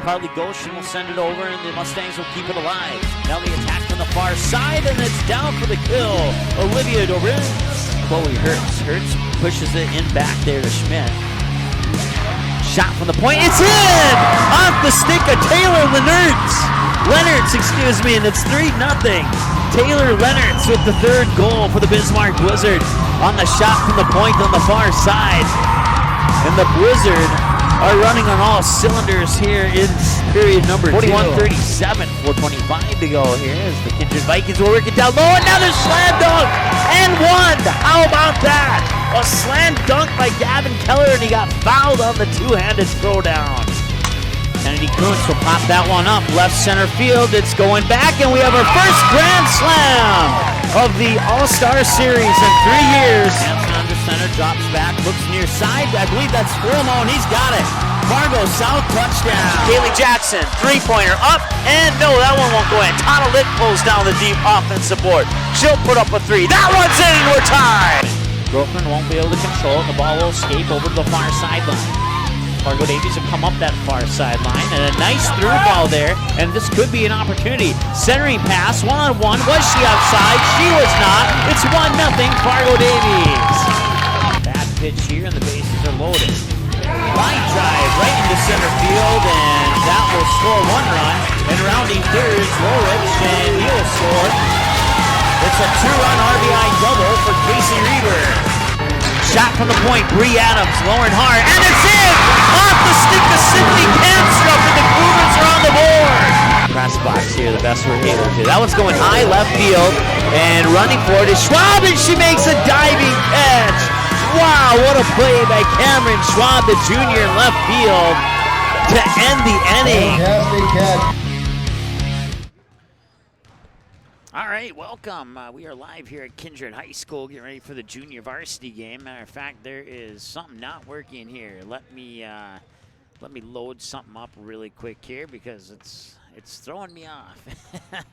Carly Goshen will send it over, and the Mustangs will keep it alive. Now the attack from the far side, and it's down for the kill. Olivia Dorin. Chloe Hertz. Hertz pushes it in back there to Schmidt. Shot from the point. It's in! Off the stick of Taylor Leonards, excuse me, and it's 3-0. Taylor Leonards with the third goal for the Bismarck Blizzard on the shot from the point on the far side. And the Blizzard are running on all cylinders here in period number 41-37, 4:25 to go here as the Kindred Vikings will work it down low. Another slam dunk and one. How about that? A slam dunk by Gavin Keller, and he got fouled on the two-handed throwdown. Kennedy Kuntz will pop that one up left center field. It's going back, and we have our first grand slam of the All-Star Series in 3 years. Hansen under center, drops back, looks near side. I believe that's Fulmo, and he's got it. Fargo South touchdown. Kaylee Jackson, three-pointer up, and no, that one won't go in. Tana Litt pulls down the deep offensive board. She'll put up a three. That one's in, we're tied. Groffman won't be able to control it. The ball will escape over to the far sideline. Fargo Davies will come up that far sideline, and a nice through ball there, and this could be an opportunity. Centering pass, one-on-one. Was she outside? She was not. It's 1-0 Fargo Davies. Bad pitch here, and the bases are loaded. Line drive right into center field, and that will score 1 run. And rounding thirds, Lorich, and he'll score. It's a 2-run RBI double for Casey Reber. Shot from the point, Bree Adams, lowering hard, and it's in! Off the stick of Sydney Kamstrup, and the Cougars are on the board! Press box here, the best we're able to. That one's going high left field, and running for it is Schwab, and she makes a diving catch! Wow, what a play by Cameron Schwab, the junior in left field, to end the inning. Fantastic catch. All right, welcome. We are live here at Kindred High School, getting ready for the junior varsity game. Matter of fact, there is something not working here. Let me load something up really quick here because it's throwing me off.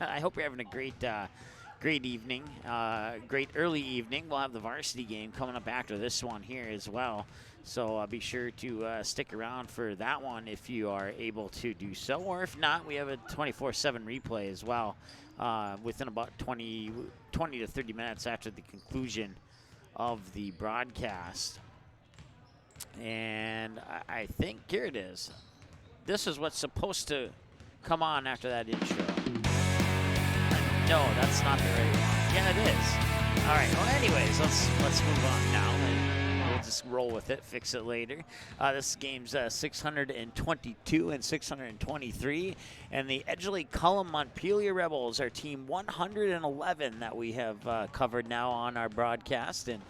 I hope you're having a great evening, great early evening. We'll have the varsity game coming up after this one here as well. So be sure to stick around for that one if you are able to do so, or if not, we have a 24/7 replay as well. Within about 20 to 30 minutes after the conclusion of the broadcast. And I think, here it is. This is what's supposed to come on after that intro. No, that's not the right one. Yeah, it is. All right, well, anyways, let's move on now. We'll just roll with it, fix it later. This game's 622 and 623. And the Edgeley-Kulm-Montpelier Rebels are team 111 that we have covered now on our broadcast. And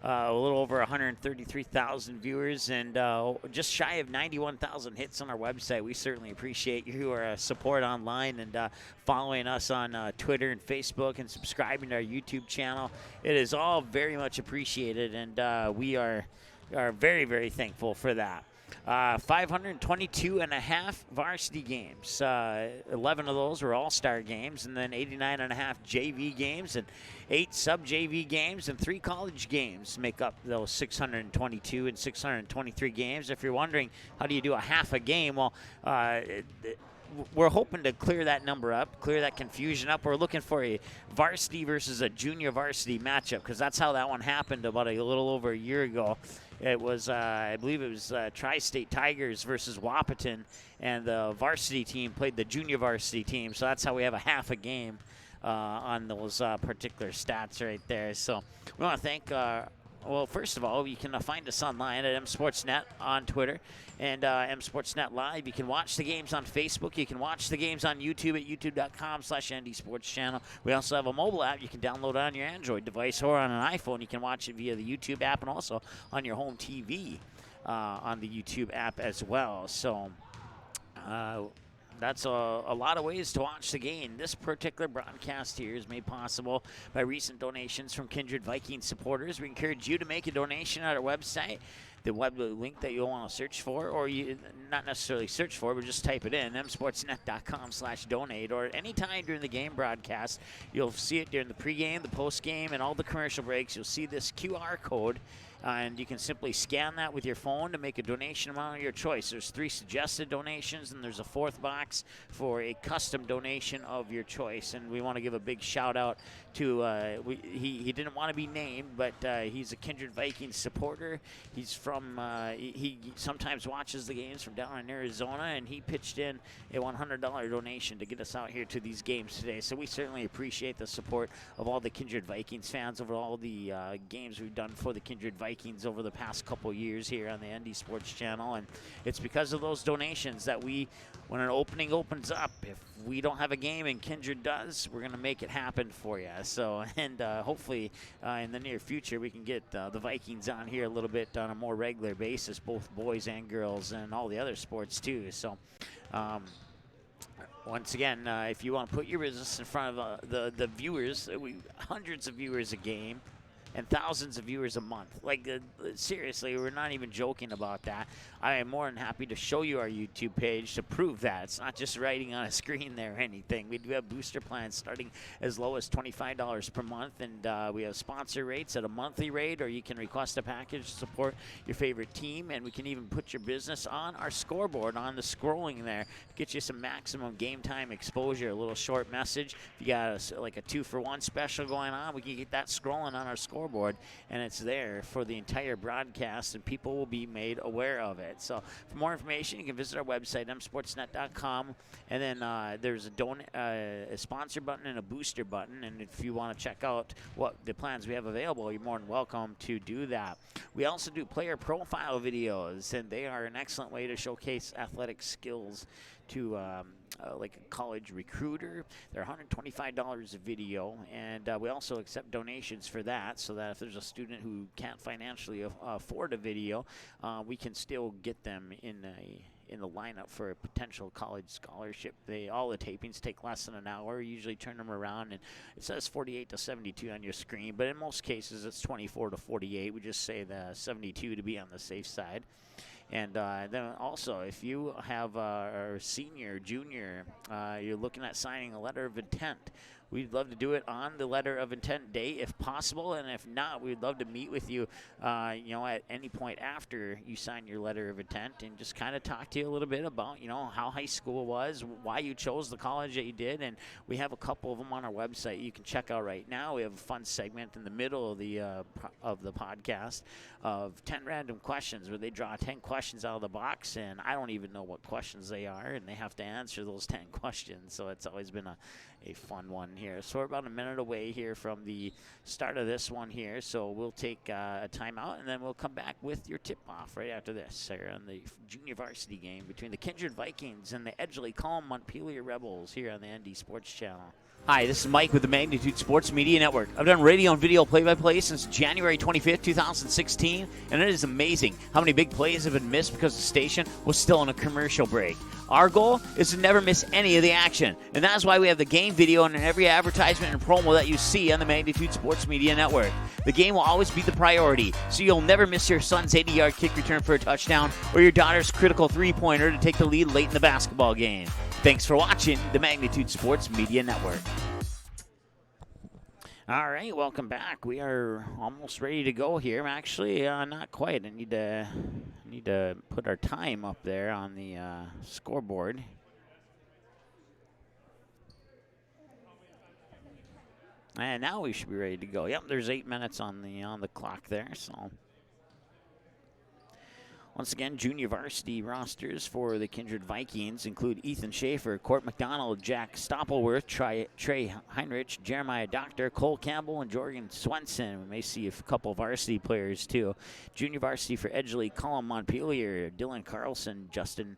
a little over 133,000 viewers and just shy of 91,000 hits on our website. We certainly appreciate your support online and following us on Twitter and Facebook and subscribing to our YouTube channel. It is all very much appreciated, and we are very, very thankful for that. 522 and a half varsity games. 11 of those were all-star games, and then 89 and a half JV games, and 8 sub-JV games, and 3 college games make up those 622 and 623 games. If you're wondering, how do you do a half a game? Well, we're hoping to clear that number up, clear that confusion up. We're looking for a varsity versus a junior varsity matchup, because that's how that one happened about a little over a year ago. It was, I believe it was Tri-State Tigers versus Wahpeton, and the varsity team played the junior varsity team, so that's how we have a half a game on those particular stats right there. So we want to thank, well, first of all, you can find us online at msportsnet on Twitter and msportsnet live. You can watch the games on Facebook. You can watch the games on YouTube at youtube.com/NDSportsChannel. We also have a mobile app you can download on your Android device or on an iPhone. You can watch it via the YouTube app and also on your home TV on the YouTube app as well. So that's a lot of ways to watch the game. This particular broadcast here is made possible by recent donations from Kindred Vikings supporters. We encourage you to make a donation at our website, the web link that you'll want to search for, or you not necessarily search for, but just type it in, msportsnet.com/donate, or anytime during the game broadcast. You'll see it during the pregame, the postgame, and all the commercial breaks. You'll see this QR code. And you can simply scan that with your phone to make a donation amount of your choice. There's 3 suggested donations, and there's a 4th box for a custom donation of your choice. And we want to give a big shout out to, he didn't want to be named, but he's a Kindred Vikings supporter. He's from, he sometimes watches the games from down in Arizona, and he pitched in a $100 donation to get us out here to these games today. So we certainly appreciate the support of all the Kindred Vikings fans over all the games we've done for the Kindred Vikings over the past couple years here on the ND Sports Channel. And it's because of those donations that when an opening opens up, if we don't have a game and Kindred does, we're going to make it happen for you. So, and hopefully in the near future, we can get the Vikings on here a little bit on a more regular basis, both boys and girls, and all the other sports too. So, once again, if you want to put your business in front of the viewers, hundreds of viewers a game, and thousands of viewers a month. Like, seriously, we're not even joking about that. I am more than happy to show you our YouTube page to prove that. It's not just writing on a screen there or anything. We do have booster plans starting as low as $25 per month, and we have sponsor rates at a monthly rate, or you can request a package to support your favorite team, and we can even put your business on our scoreboard, on the scrolling there, get you some maximum game time exposure, a little short message. If you got like a 2-for-1 special going on, we can get that scrolling on our scoreboard, and it's there for the entire broadcast, and people will be made aware of it. So for more information, you can visit our website, msportsnet.com, and then there's a sponsor button and a booster button, and if you want to check out what the plans we have available, you're more than welcome to do that. We also do player profile videos, and they are an excellent way to showcase athletic skills to like a college recruiter. They're $125 a video, and we also accept donations for that, so that if there's a student who can't financially afford a video, we can still get them in the lineup for a potential college scholarship. All the tapings take less than an hour. You usually turn them around, and it says 48 to 72 on your screen, but in most cases it's 24 to 48. We just say the 72 to be on the safe side. And then also, if you have a senior, junior, you're looking at signing a letter of intent, we'd love to do it on the letter of intent day if possible, and if not, we'd love to meet with you, at any point after you sign your letter of intent, and just kind of talk to you a little bit about, how high school was, why you chose the college that you did, and we have a couple of them on our website you can check out right now. We have a fun segment in the middle of the podcast of 10 random questions, where they draw 10 questions out of the box, and I don't even know what questions they are, and they have to answer those 10 questions, so it's always been a fun one here. So we're about a minute away here from the start of this one here, so we'll take a timeout, and then we'll come back with your tip-off right after this here on the junior varsity game between the Kindred Vikings and the Edgeley-Kulm-Montpelier Rebels here on the ND Sports Channel. Hi, this is Mike with the Magnitude Sports Media Network. I've done radio and video play-by-play since January 25th, 2016, and it is amazing how many big plays have been missed because the station was still on a commercial break. Our goal is to never miss any of the action, and that's why we have the game video in every advertisement and promo that you see on the Magnitude Sports Media Network. The game will always be the priority, so you'll never miss your son's 80-yard kick return for a touchdown or your daughter's critical three-pointer to take the lead late in the basketball game. Thanks for watching the Magnitude Sports Media Network. All right, welcome back. We are almost ready to go here. Actually, not quite. I need to put our time up there on the scoreboard. And now we should be ready to go. Yep, there's 8 minutes on the clock there. So once again, junior varsity rosters for the Kindred Vikings include Ethan Schaefer, Court McDonald, Jack Stoppelworth, Trey Heinrich, Jeremiah Doctor, Cole Campbell, and Jorgen Swenson. We may see a couple varsity players too. Junior varsity for Edgeley-Kulm-Montpelier, Dylan Carlson, Justin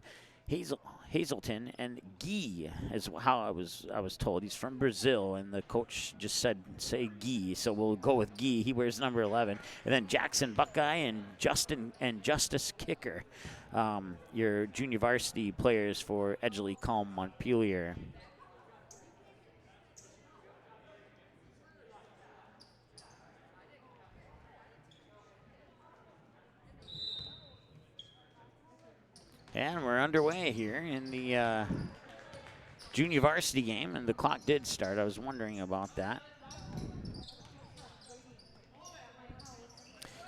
Hazelton, and Guy is how I was told. He's from Brazil, and the coach just said say Guy, so we'll go with Guy. He wears number 11. And then Jackson Buckeye and Justice Kicker, your junior varsity players for Edgeley-Kulm-Montpelier. And we're underway here in the junior varsity game, and the clock did start. I was wondering about that.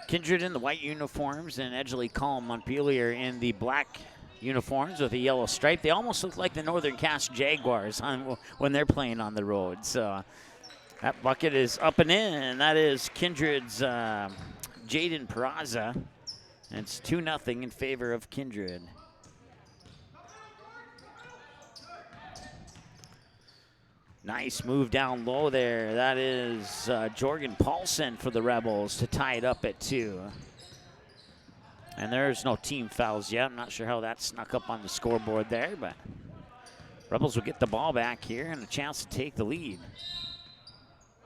Kindred in the white uniforms and Edgeley-Kulm-Montpelier in the black uniforms with a yellow stripe. They almost look like the Northern Cass Jaguars when they're playing on the road. So that bucket is up and in, and that is Kindred's Jaden Peraza. And it's 2-0 in favor of Kindred. Nice move down low there. That is Jorgen Paulson for the Rebels to tie it up at 2. And there's no team fouls yet. I'm not sure how that snuck up on the scoreboard there, but Rebels will get the ball back here and a chance to take the lead.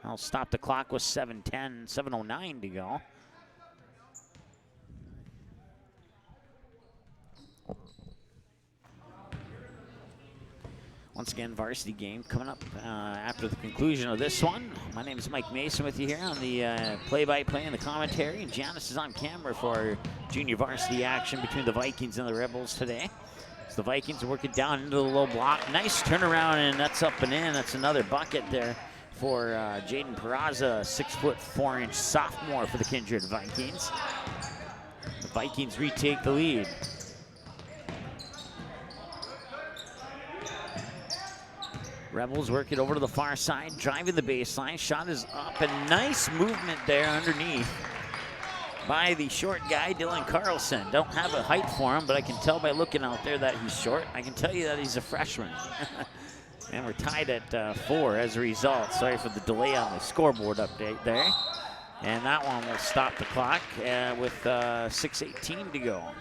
I'll stop the clock with 7:09 to go. Once again, varsity game coming up after the conclusion of this one. My name is Mike Mason with you here on the play-by-play and the commentary. And Janice is on camera for junior varsity action between the Vikings and the Rebels today. So the Vikings are working down into the low block. Nice turnaround, and that's up and in. That's another bucket there for Jaden Peraza, 6'4" sophomore for the Kindred Vikings. The Vikings retake the lead. Rebels work it over to the far side, driving the baseline. Shot is up, and nice movement there underneath by the short guy, Dylan Carlson. Don't have a height for him, but I can tell by looking out there that he's short. I can tell you that he's a freshman. And we're tied at 4 as a result. Sorry for the delay on the scoreboard update there. And that one will stop the clock with 6:18 to go.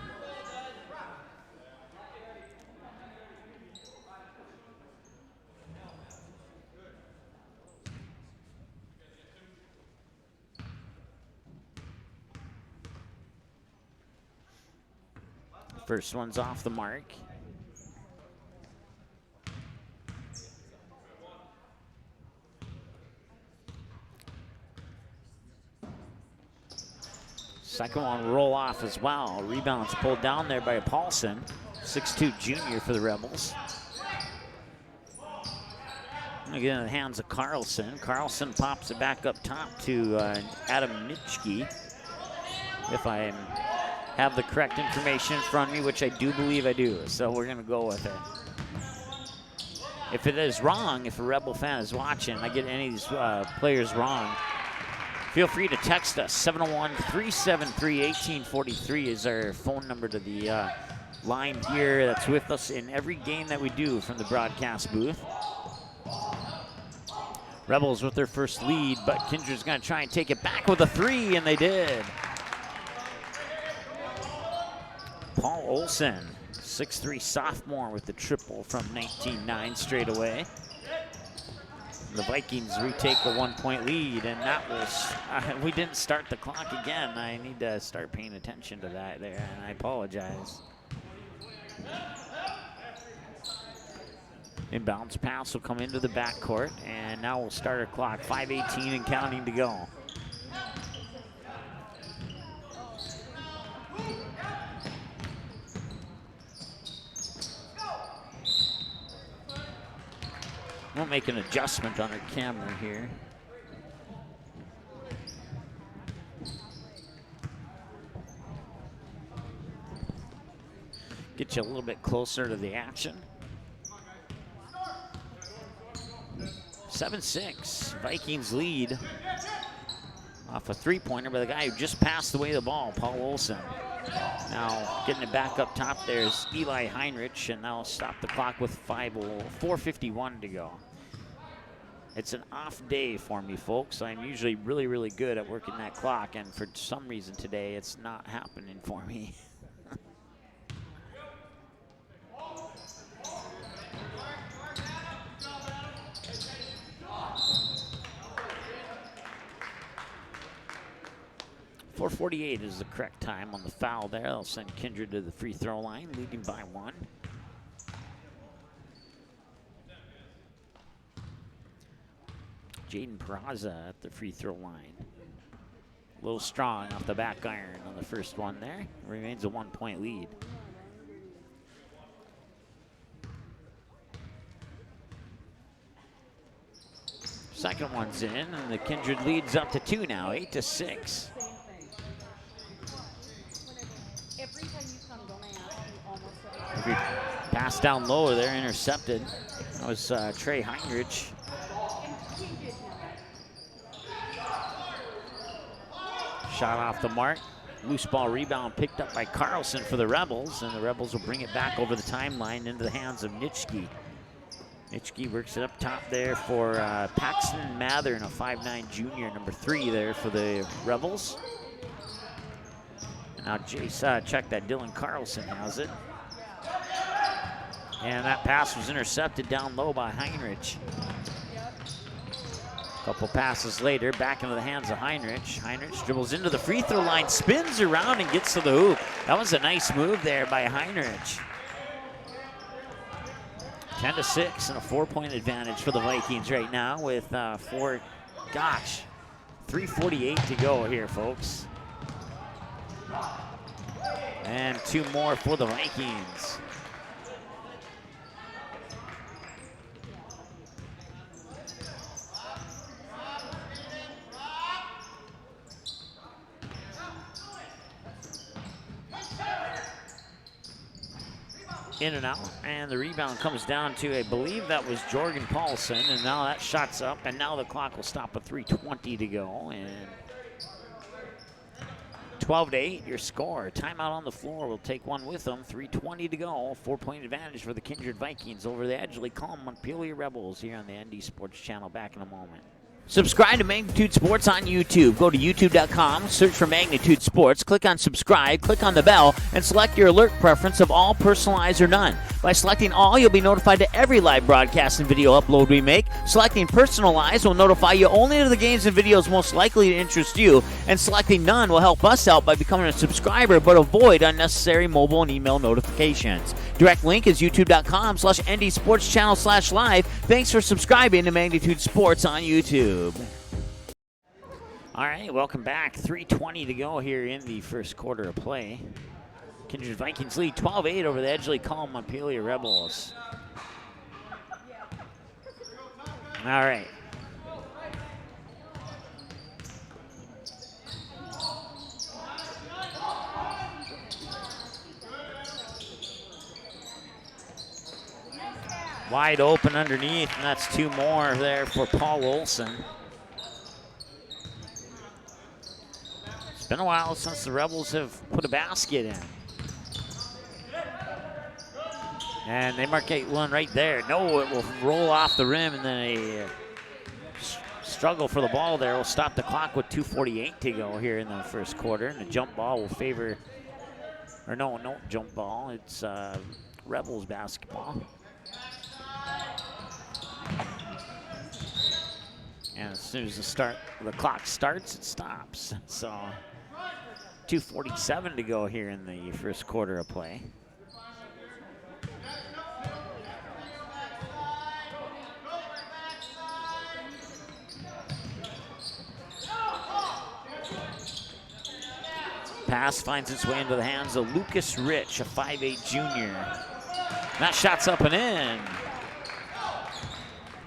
First one's off the mark. Second one will roll off as well. Rebound's pulled down there by Paulson, 6'2" junior for the Rebels. Again, in the hands of Carlson. Carlson pops it back up top to Adam Nitschke. If I have the correct information in front of me, which I do believe I do, so we're gonna go with it. If it is wrong, if a Rebel fan is watching, I get any of these players wrong, feel free to text us. 701-373-1843 is our phone number to the line here that's with us in every game that we do from the broadcast booth. Rebels with their first lead, but Kindred's gonna try and take it back with a 3, and they did. Paul Olson, 6'3" sophomore with the triple from 19-9 straight away. The Vikings retake a 1-point lead, and that was, we didn't start the clock again. I need to start paying attention to that there, and I apologize. Inbounds pass will come into the backcourt, and now we'll start our clock. 5:18 and counting to go. We'll make an adjustment on our camera here. Get you a little bit closer to the action. 7-6, Vikings lead off a 3-pointer by the guy who just passed away the ball, Paul Olson. Now getting it back up top there's Eli Heinrich, and that'll stop the clock with 4:51 to go. It's an off day for me, folks. I'm usually really, really good at working that clock, and for some reason today it's not happening for me. .448 is the correct time on the foul there. They'll send Kindred to the free throw line, leading by 1. Jaden Peraza at the free throw line. A little strong off the back iron on the first one there. Remains a 1-point lead. Second one's in, and the Kindred leads up to 2 now, 8-6. Pass down low there, intercepted. That was Trey Heinrich. Shot off the mark. Loose ball rebound picked up by Carlson for the Rebels, and the Rebels will bring it back over the timeline into the hands of Nitschke. Nitschke works it up top there for Paxton Mathern, a 5'9" junior, number 3 there for the Rebels. And now Jace, check that, Dylan Carlson has it. And that pass was intercepted down low by Heinrich. A couple passes later, back into the hands of Heinrich. Heinrich dribbles into the free throw line, spins around and gets to the hoop. That was a nice move there by Heinrich. 10-6 and a 4-point advantage for the Vikings right now with 3:48 to go here, folks. And 2 more for the Vikings. In and out, and the rebound comes down to, I believe that was Jorgen Paulson, and now that shot's up, and now the clock will stop at 3:20 to go, and 12-8 your score. Timeout on the floor, we'll take one with them. 3:20 to go, 4-point advantage for the Kindred Vikings over the Edgeley-Kulm-Montpelier Rebels here on the ND Sports Channel. Back in a moment. Subscribe to Magnitude Sports on YouTube. Go to youtube.com, search for Magnitude Sports, click on subscribe, click on the bell, and select your alert preference of all, personalized, or none. By selecting all, you'll be notified to every live broadcast and video upload we make. Selecting personalized will notify you only to the games and videos most likely to interest you, and selecting none will help us out by becoming a subscriber but avoid unnecessary mobile and email notifications. Direct link is youtube.com/ndsportschannel/live. Thanks for subscribing to Magnitude Sports on YouTube. All right, welcome back. 3:20 to go here in the first quarter of play. Kindred Vikings lead 12-8 over the Edgeley-Kulm-Montpelier Rebels. All right. Wide open underneath, and that's 2 more there for Paul Olson. It's been a while since the Rebels have put a basket in. And they mark one right there. No, it will roll off the rim, and then a struggle for the ball there will stop the clock with 2:48 to go here in the first quarter. And the jump ball will favor, or no jump ball. It's Rebels basketball. And as soon as the clock starts, it stops. So 2:47 to go here in the first quarter of play. Pass finds its way into the hands of Lucas Rich, a 5'8" junior. That shot's up and in.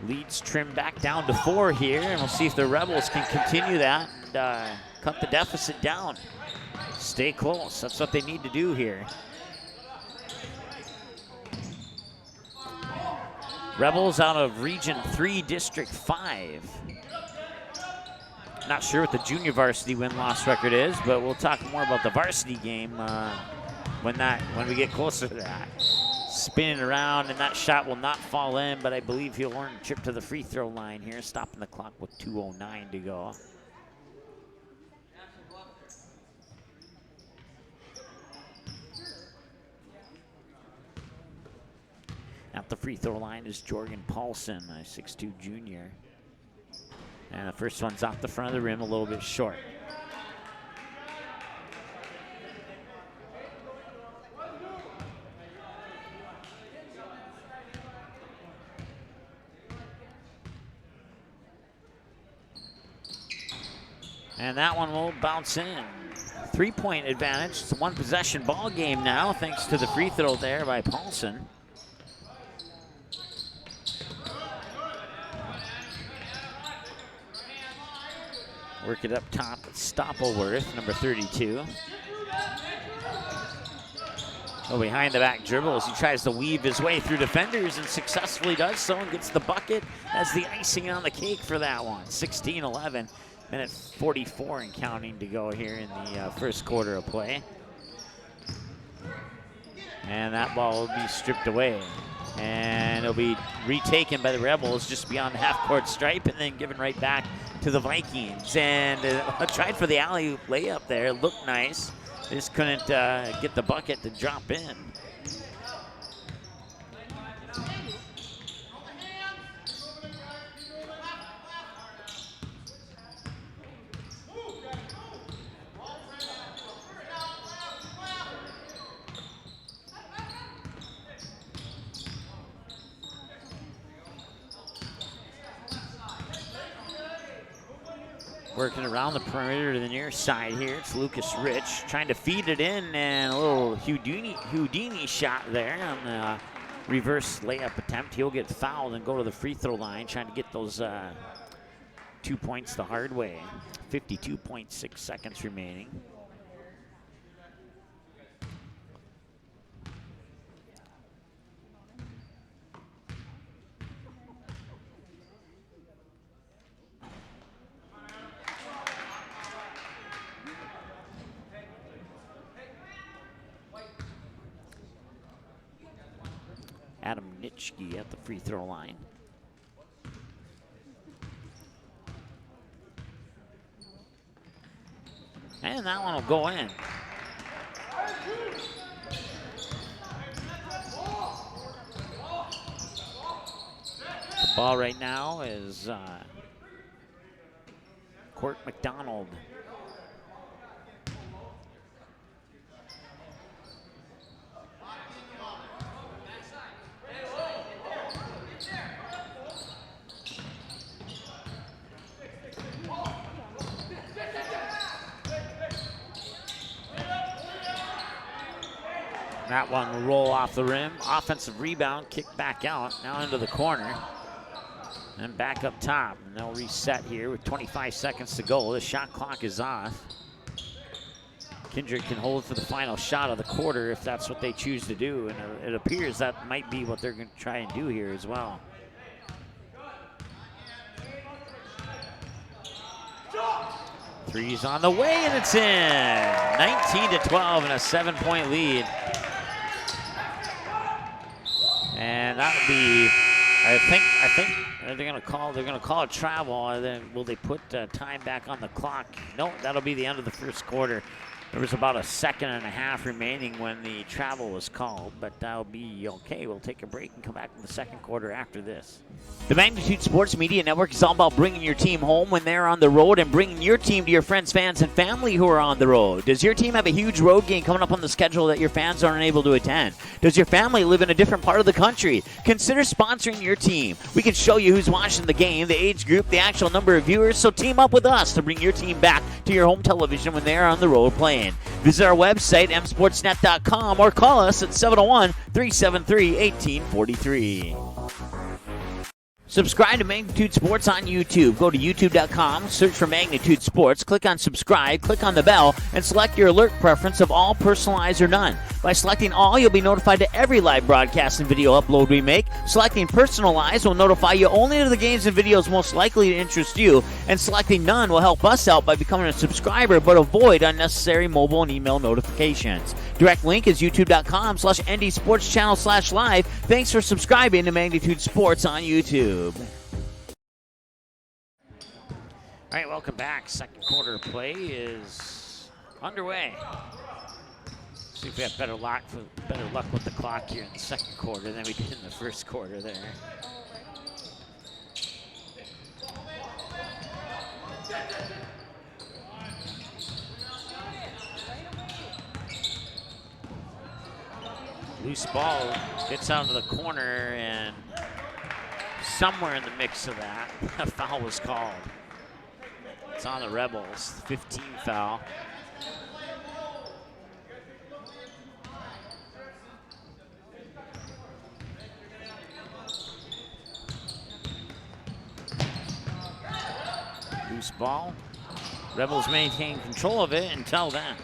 Leads trimmed back down to 4 here, and we'll see if the Rebels can continue that and cut the deficit down. Stay close. That's what they need to do here. Rebels out of Region 3, District 5. Not sure what the junior varsity win-loss record is, but we'll talk more about the varsity game when we get closer to that. Spinning around, and that shot will not fall in, but I believe he'll earn a trip to the free throw line here, stopping the clock with 2:09 to go. At the free throw line is Jorgen Paulson, a 6'2" junior. And the first one's off the front of the rim, a little bit short. And that one will bounce in. 3-point advantage. It's a 1-possession ball game now, thanks to the free throw there by Paulson. Work it up top with Stoppelworth, number 32. Oh, behind the back dribble as he tries to weave his way through defenders and successfully does so and gets the bucket as the icing on the cake for that one. 16-11, minute 44 and counting to go here in the first quarter of play. And that ball will be stripped away. And it'll be retaken by the Rebels just beyond the half-court stripe and then given right back to the Vikings. And tried for the alley layup there, looked nice. Just couldn't get the bucket to drop in. Working around the perimeter to the near side here. It's Lucas Rich trying to feed it in, and a little Houdini shot there on the reverse layup attempt. He'll get fouled and go to the free throw line, trying to get those 2 points the hard way. 52.6 seconds remaining. Adam Nitschke at the free throw line. And that one will go in. The ball right now is Court McDonald. That one will roll off the rim. Offensive rebound, kick back out, now into the corner. And back up top. And they'll reset here with 25 seconds to go. The shot clock is off. Kindred can hold for the final shot of the quarter if that's what they choose to do. And it appears that might be what they're going to try and do here as well. Three's on the way, and it's in. 19-12 and a 7-point lead. And that would be, I think they're gonna call it travel. And then will they put time back on the clock? No, that'll be the end of the first quarter. There was about a second and a half remaining when the travel was called, but that'll be okay. We'll take a break and come back in the second quarter after this. The Magnitude Sports Media Network is all about bringing your team home when they're on the road and bringing your team to your friends, fans, and family who are on the road. Does your team have a huge road game coming up on the schedule that your fans aren't able to attend? Does your family live in a different part of the country? Consider sponsoring your team. We can show you who's watching the game, the age group, the actual number of viewers, so team up with us to bring your team back to your home television when they're on the road playing. Visit our website, msportsnet.com, or call us at 701-373-1843. Subscribe to Magnitude Sports on YouTube. Go to youtube.com, search for Magnitude Sports, click on subscribe, click on the bell, and select your alert preference of all, personalized, or none. By selecting all, you'll be notified to every live broadcast and video upload we make. Selecting personalized will notify you only to the games and videos most likely to interest you, and selecting none will help us out by becoming a subscriber but avoid unnecessary mobile and email notifications. Direct link is youtube.com/ndsportschannel/live. Thanks for subscribing to Magnitude Sports on YouTube. All right, welcome back. Second quarter play is underway. See if we have better luck with the clock here in the second quarter than we did in the first quarter there. Loose ball gets out of the corner, and somewhere in the mix of that, a foul was called. It's on the Rebels, 15 foul. Loose ball. Rebels maintain control of it until then.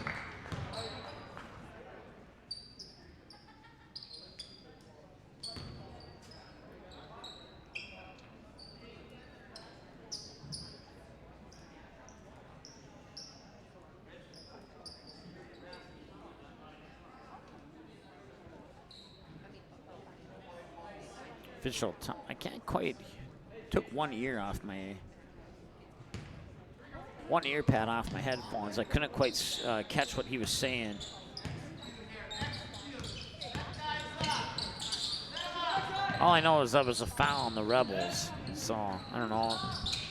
Official time. I can't quite. Took one ear pad off my headphones. I couldn't quite catch what he was saying. All I know is that was a foul on the Rebels. So I don't know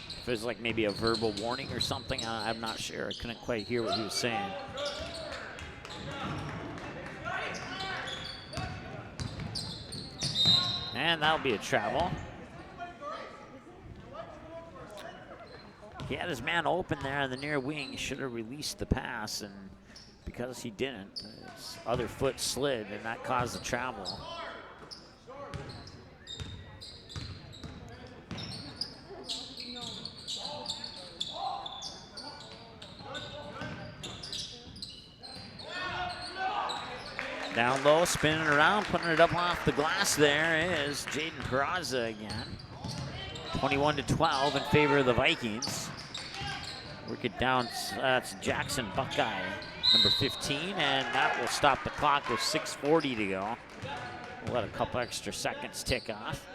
if it was like maybe a verbal warning or something. I'm not sure. I couldn't quite hear what he was saying. And that'll be a travel. He had his man open there on the near wing. He should have released the pass, and because he didn't, his other foot slid, and that caused the travel. Down low, spinning around, putting it up off the glass. There is Jaden Peraza again. 21-12 in favor of the Vikings. Work it down, that's Jackson Buckeye, number 15, and that will stop the clock with 6:40 to go. We'll let a couple extra seconds tick off.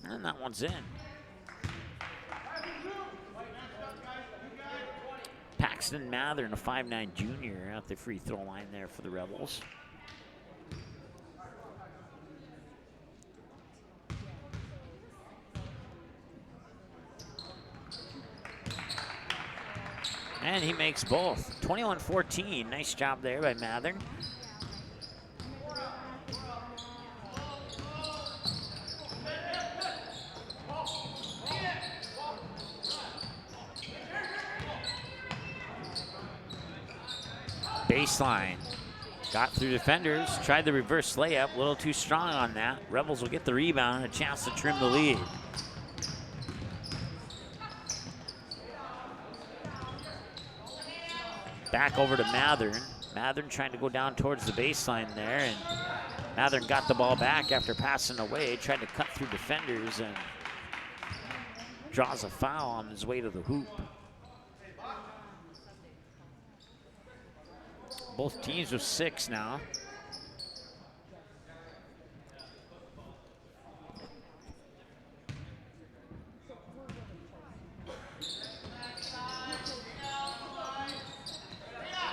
And that one's in. Paxton Mathern, a 5'9" junior, at the free throw line there for the Rebels. And he makes both. 21-14. Nice job there by Mathern. Baseline. Got through defenders. Tried the reverse layup. A little too strong on that. Rebels will get the rebound and a chance to trim the lead. Back over to Mathern. Mathern trying to go down towards the baseline there, and Mathern got the ball back after passing away. Tried to cut through defenders and draws a foul on his way to the hoop. Both teams with 6 now.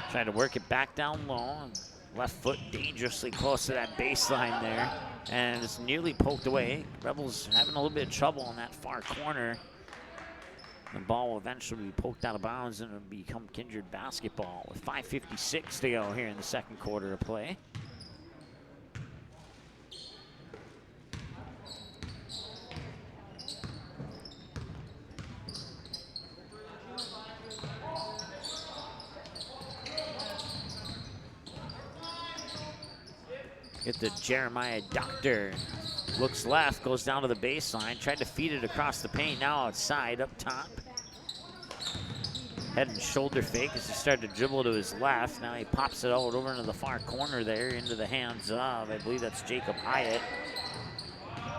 Trying to work it back down low. Left foot dangerously close to that baseline there. And it's nearly poked away. Rebels having a little bit of trouble in that far corner. The ball will eventually be poked out of bounds and it'll become Kindred basketball with 5:56 to go here in the second quarter of play. Get the Jeremiah Doctor. Looks left, goes down to the baseline. Tried to feed it across the paint, now outside, up top. Head and shoulder fake as he started to dribble to his left. Now he pops it out over into the far corner there, into the hands of, I believe that's Jacob Hyatt.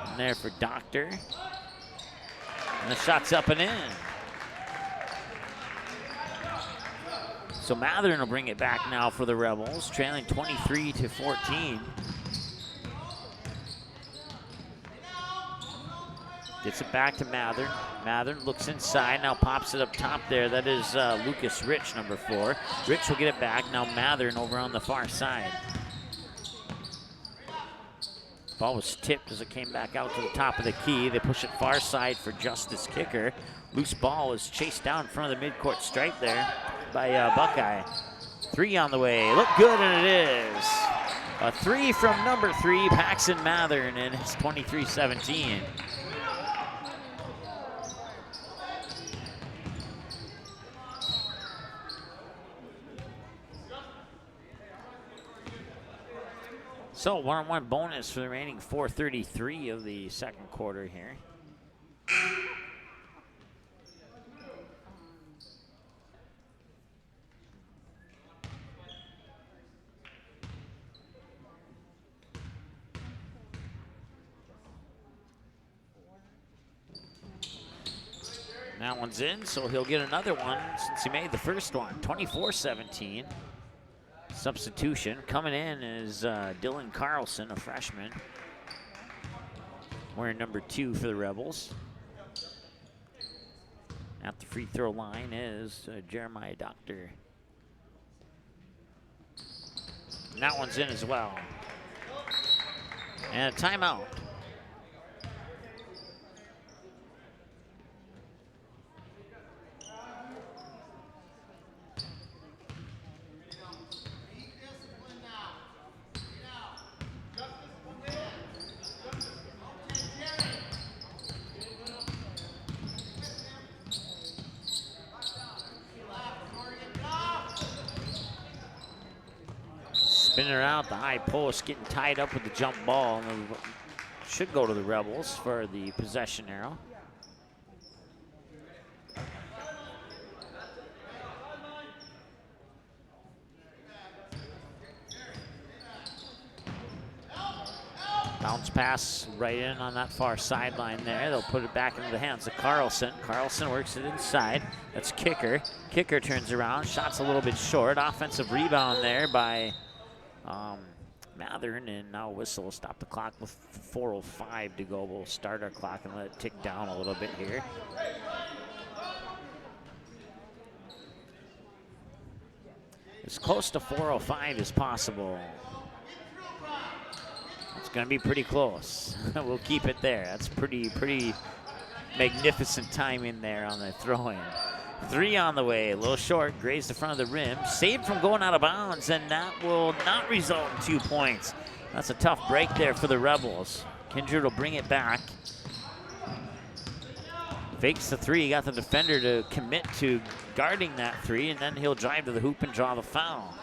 And there for Doctor. And the shot's up and in. So Mathern will bring it back now for the Rebels, trailing 23-14. Gets it back to Mathern. Mathern looks inside, now pops it up top there. That is Lucas Rich, number 4. Rich will get it back. Now Mathern over on the far side. Ball was tipped as it came back out to the top of the key. They push it far side for Justice Kicker. Loose ball is chased down in front of the midcourt stripe there by Buckeye. 3 on the way. Look good, and it is. A 3 from number 3, Paxton Mathern, and it's 23-17. So 1-on-1 bonus for the remaining 4:33 of the second quarter here. That one's in, so he'll get another one since he made the first one. 24-17. Substitution. Coming in is Dylan Carlson, a freshman, wearing number 2 for the Rebels. At the free throw line is Jeremiah Doctor. And that one's in as well. And a timeout. Spinning around the high post, getting tied up with the jump ball. And should go to the Rebels for the possession arrow. Bounce pass right in on that far sideline there. They'll put it back into the hands of Carlson. Carlson works it inside. That's Kicker. Kicker turns around. Shot's a little bit short. Offensive rebound there by Mathern, and now whistle will stop the clock with 4:05 to go. We'll start our clock and let it tick down a little bit here. As close to 4:05 as possible. It's going to be pretty close. We'll keep it there. That's pretty magnificent time in there on the throw-in. 3 on the way, a little short, grazed the front of the rim, saved from going out of bounds, and that will not result in 2 points. That's a tough break there for the Rebels. Kindred will bring it back. Fakes the 3, got the defender to commit to guarding that 3, and then he'll drive to the hoop and draw the foul.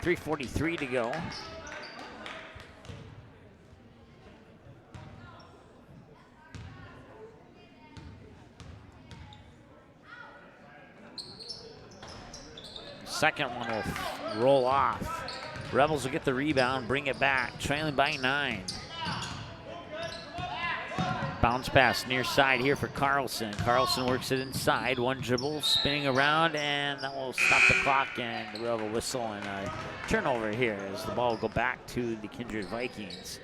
.343 to go. Second one will roll off. Rebels will get the rebound, bring it back, trailing by 9. Bounce pass near side here for Carlson. Carlson works it inside, one dribble, spinning around, and that will stop the clock, and we'll have a whistle and a turnover here as the ball will go back to the Kindred Vikings.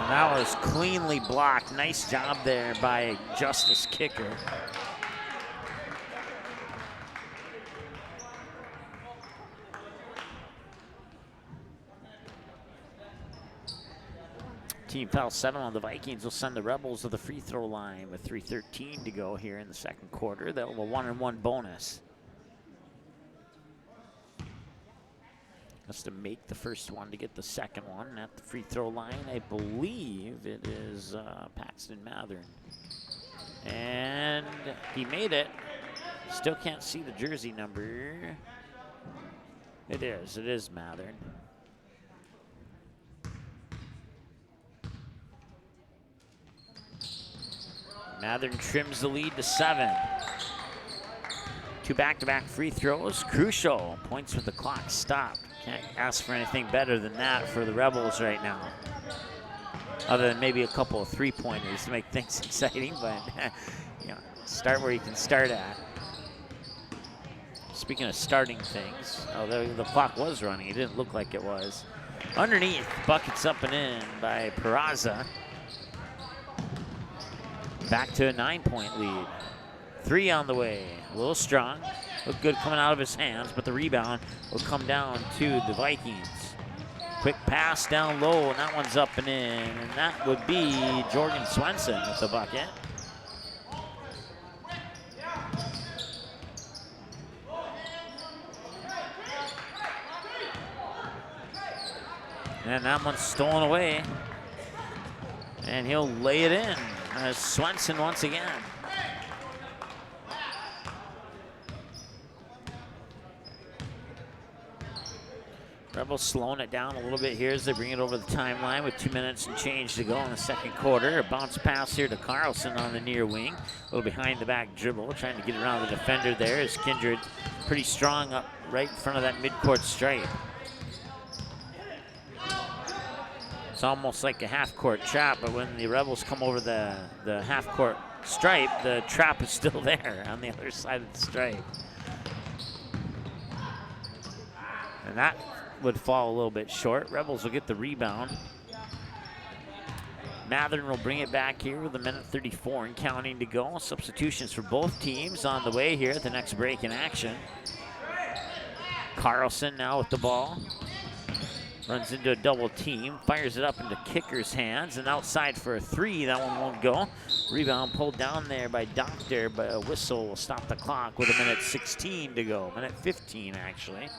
That was cleanly blocked. Nice job there by Justice Kicker. Team foul 7 on the Vikings will send the Rebels to the free throw line with 3:13 to go here in the second quarter. That will a 1-on-1 bonus. Has to make the first one to get the second one at the free throw line. I believe it is Paxton Mathern. And he made it. Still can't see the jersey number. It is Mathern. Mathern trims the lead to 7. 2 back-to-back free throws, crucial. Points with the clock stopped. Can't ask for anything better than that for the Rebels right now. Other than maybe a couple of 3-pointers to make things exciting, but you know, start where you can start at. Speaking of starting things, the clock was running. It didn't look like it was. Underneath, buckets up and in by Peraza. Back to a 9-point lead. 3 on the way, a little strong. looked good coming out of his hands, but the rebound will come down to the Vikings. Quick pass down low, and that one's up and in, and that would be Jordan Swenson with the bucket. And that one's stolen away. And he'll lay it in as Swenson once again. Rebels slowing it down a little bit here as they bring it over the timeline with 2 minutes and change to go in the second quarter. A bounce pass here to Carlson on the near wing. A little behind the back dribble, trying to get around the defender there as Kindred pretty strong up right in front of that midcourt stripe. It's almost like a half-court trap, but when the Rebels come over the half-court stripe, the trap is still there on the other side of the stripe. And that would fall a little bit short. Rebels will get the rebound. Mathern will bring it back here with 1:34 and counting to go. Substitutions for both teams on the way here at the next break in action. Carlson now with the ball. Runs into a double team, fires it up into kicker's hands, and outside for a three. That one won't go. Rebound pulled down there by Doctor, but a whistle will stop the clock with 1:16 to go. 1:15 actually.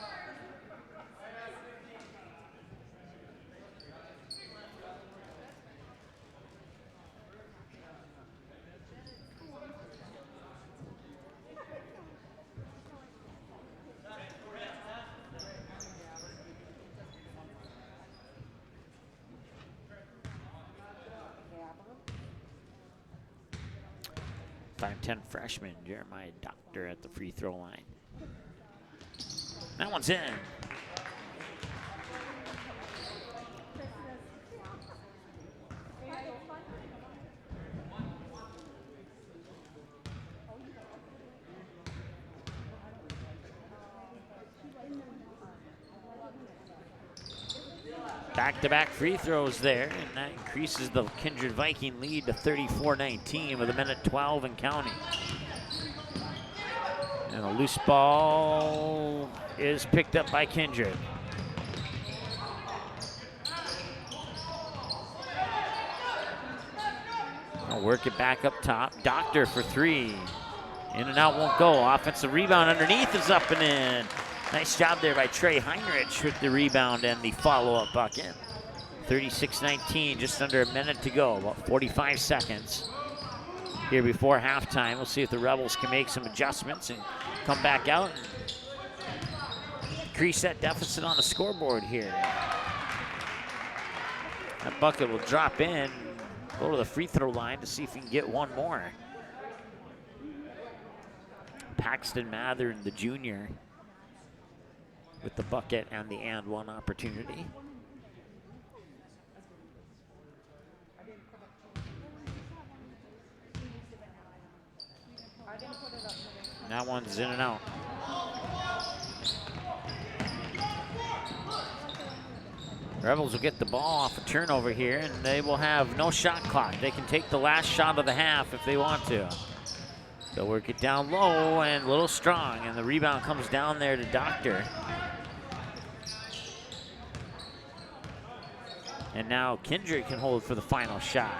.5'10" freshman Jeremiah Doctor at the free throw line. That one's in. Back-to-back free throws there, and that increases the Kindred Viking lead to 34-19 with 1:12 and counting. And a loose ball is picked up by Kindred. I'll work it back up top. Doctor for three. In and out won't go. Offensive rebound underneath is up and in. Nice job there by Trey Heinrich with the rebound and the follow-up bucket. 36-19, just under a minute to go, about 45 seconds here before halftime. We'll see if the Rebels can make some adjustments and come back out and increase that deficit on the scoreboard here. That bucket will drop in, go to the free throw line to see if he can get one more. Paxton Mathern, the junior, with the bucket and the and one opportunity. That one's in and out. Rebels will get the ball off a turnover here, and they will have no shot clock. They can take the last shot of the half if they want to. They'll work it down low and a little strong, and the rebound comes down there to Doctor. And now Kindred can hold for the final shot.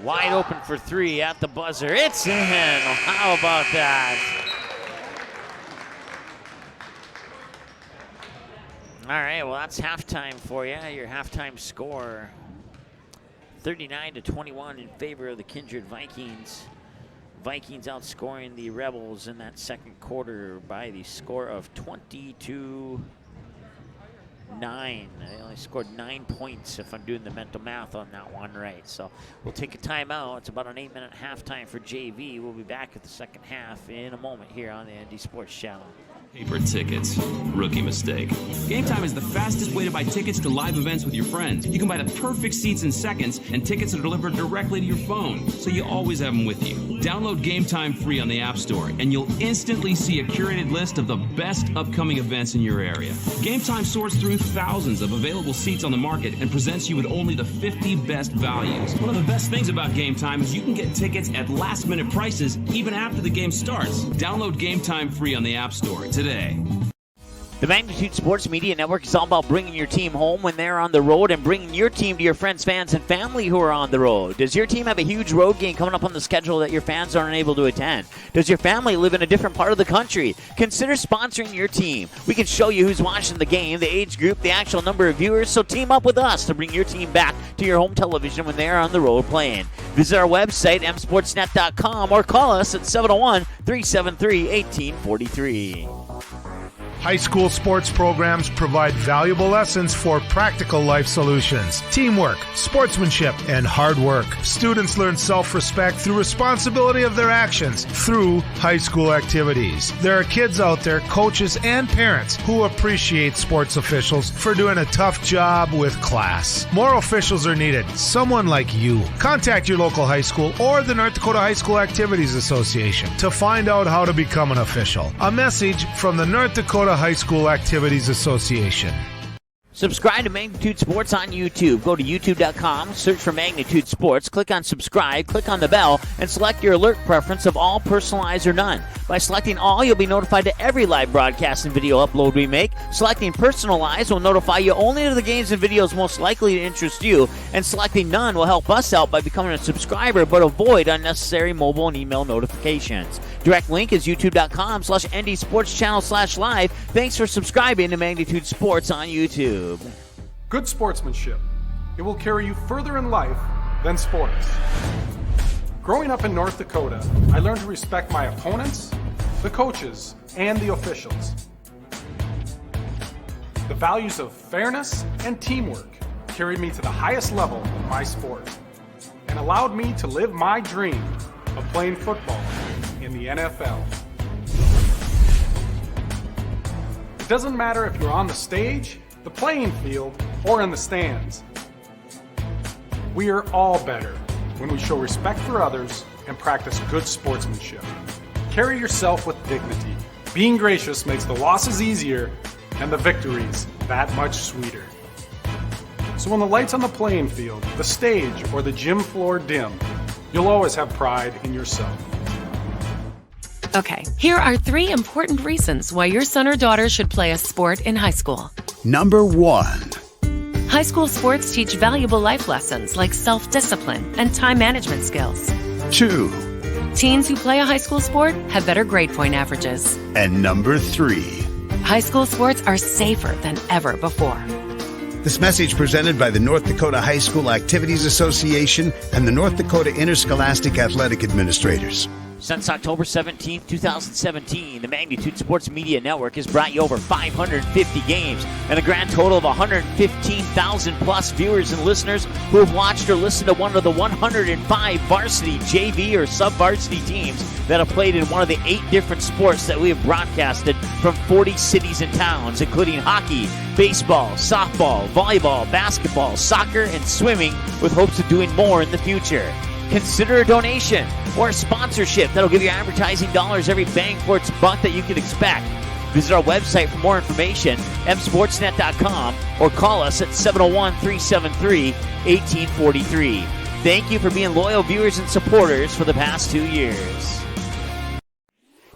Wide open for three at the buzzer. It's in. How about that? All right, well, that's halftime for you. Your halftime score, 39-21 in favor of the Kindred Vikings. Vikings outscoring the Rebels in that second quarter by the score of 20-9. They only scored 9 points if I'm doing the mental math on that one right. So we'll take a timeout. It's about an 8-minute halftime for JV. We'll be back at the second half in a moment here on the ND Sports Channel. Paper tickets. Rookie mistake. Game Time is the fastest way to buy tickets to live events with your friends. You can buy the perfect seats in seconds, and tickets are delivered directly to your phone, so you always have them with you. Download Game Time free on the App Store, and you'll instantly see a curated list of the best upcoming events in your area. Game Time sorts through thousands of available seats on the market and presents you with only the 50 best values. One of the best things about Game Time is you can get tickets at last-minute prices even after the game starts. Download Game Time free on the App Store today. The Magnitude Sports Media Network is all about bringing your team home when they're on the road and bringing your team to your friends, fans, and family who are on the road. Does your team have a huge road game coming up on the schedule that your fans aren't able to attend? Does your family live in a different part of the country? Consider sponsoring your team. We can show you who's watching the game, the age group, the actual number of viewers, so team up with us to bring your team back to your home television when they're on the road playing. Visit our website, msportsnet.com, or call us at 701-373-1843. High school sports programs provide valuable lessons for practical life solutions, teamwork, sportsmanship, and hard work. Students learn self-respect through responsibility of their actions through high school activities. There are kids out there, coaches and parents, who appreciate sports officials for doing a tough job with class. More officials are needed. Someone like you. Contact your local high school or the North Dakota High School Activities Association to find out how to become an official. A message from the North Dakota High School Activities Association. Subscribe to Magnitude Sports on YouTube. Go to youtube.com, search for Magnitude Sports, click on subscribe, click on the bell, and select your alert preference of all, personalized, or none. By selecting all, you'll be notified to every live broadcast and video upload we make. Selecting personalized will notify you only to the games and videos most likely to interest you, and selecting none will help us out by becoming a subscriber but avoid unnecessary mobile and email notifications. Direct link is youtube.com/ndsportschannel/live. Thanks for subscribing to Magnitude Sports on YouTube. Good sportsmanship. It will carry you further in life than sports. Growing up in North Dakota, I learned to respect my opponents, the coaches, and the officials. The values of fairness and teamwork carried me to the highest level in my sport and allowed me to live my dream of playing football in the NFL. It doesn't matter if you're on the stage, the playing field, or in the stands. We are all better when we show respect for others and practice good sportsmanship. Carry yourself with dignity. Being gracious makes the losses easier and the victories that much sweeter. So when the lights on the playing field, the stage, or the gym floor dim, you'll always have pride in yourself. Okay, here are 3 important reasons why your son or daughter should play a sport in high school. Number 1. High school sports teach valuable life lessons like self-discipline and time management skills. 2. Teens who play a high school sport have better grade point averages. And number 3. High school sports are safer than ever before. This message presented by the North Dakota High School Activities Association and the North Dakota Interscholastic Athletic Administrators. Since October 17, 2017, the Magnitude Sports Media Network has brought you over 550 games and a grand total of 115,000 plus viewers and listeners who have watched or listened to one of the 105 varsity, JV, or sub-varsity teams that have played in one of the 8 different sports that we have broadcasted from 40 cities and towns, including hockey, baseball, softball, volleyball, basketball, soccer, and swimming, with hopes of doing more in the future. Consider a donation or a sponsorship that'll give you advertising dollars every bang for its buck that you can expect. Visit our website for more information, msportsnet.com, or call us at 701-373-1843. Thank you for being loyal viewers and supporters for the past 2 years.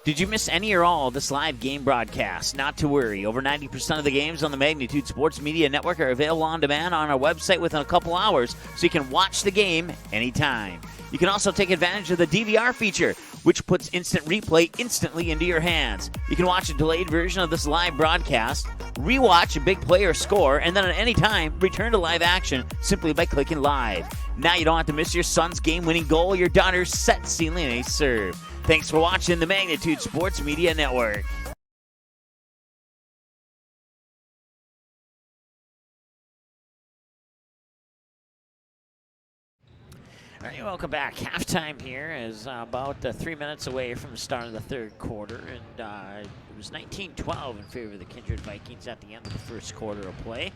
Did you miss any or all of this live game broadcast? Not to worry. Over 90% of the games on the Magnitude Sports Media Network are available on demand on our website within a couple hours, so you can watch the game anytime. You can also take advantage of the DVR feature, which puts instant replay instantly into your hands. You can watch a delayed version of this live broadcast, rewatch a big play or score, and then at any time, return to live action simply by clicking live. Now you don't have to miss your son's game-winning goal or your daughter's set-sealing ace serve. Thanks for watching the Magnitude Sports Media Network. All right, welcome back. Halftime here is about 3 minutes away from the start of the third quarter, and it was 19-12 in favor of the Kindred Vikings at the end of the first quarter of play.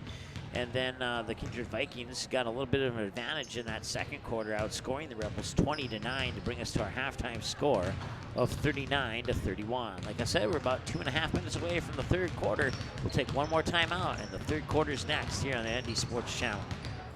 And then the Kindred Vikings got a little bit of an advantage in that second quarter, outscoring the Rebels 20-9 to bring us to our halftime score of 39-31. Like I said, we're about 2.5 minutes away from the third quarter. We'll take one more timeout, and the third quarter's next here on the ND Sports Channel.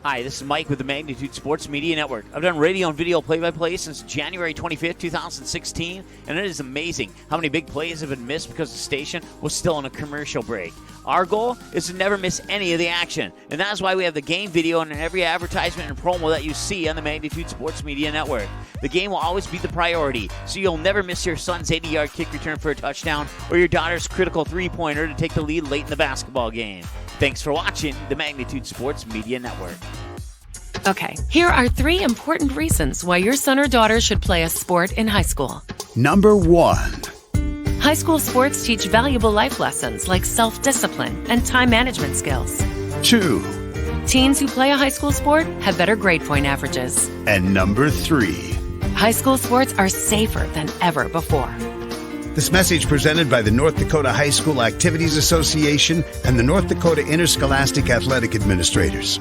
Hi, this is Mike with the Magnitude Sports Media Network. I've done radio and video play-by-play since January 25th, 2016, and it is amazing how many big plays have been missed because the station was still on a commercial break. Our goal is to never miss any of the action, and that's why we have the game video in every advertisement and promo that you see on the Magnitude Sports Media Network. The game will always be the priority, so you'll never miss your son's 80-yard kick return for a touchdown or your daughter's critical three-pointer to take the lead late in the basketball game. Thanks for watching the Magnitude Sports Media Network. Okay, here are 3 important reasons why your son or daughter should play a sport in high school. Number 1. High school sports teach valuable life lessons like self-discipline and time management skills. 2. Teens who play a high school sport have better grade point averages. And number 3. High school sports are safer than ever before. This message presented by the North Dakota High School Activities Association and the North Dakota Interscholastic Athletic Administrators.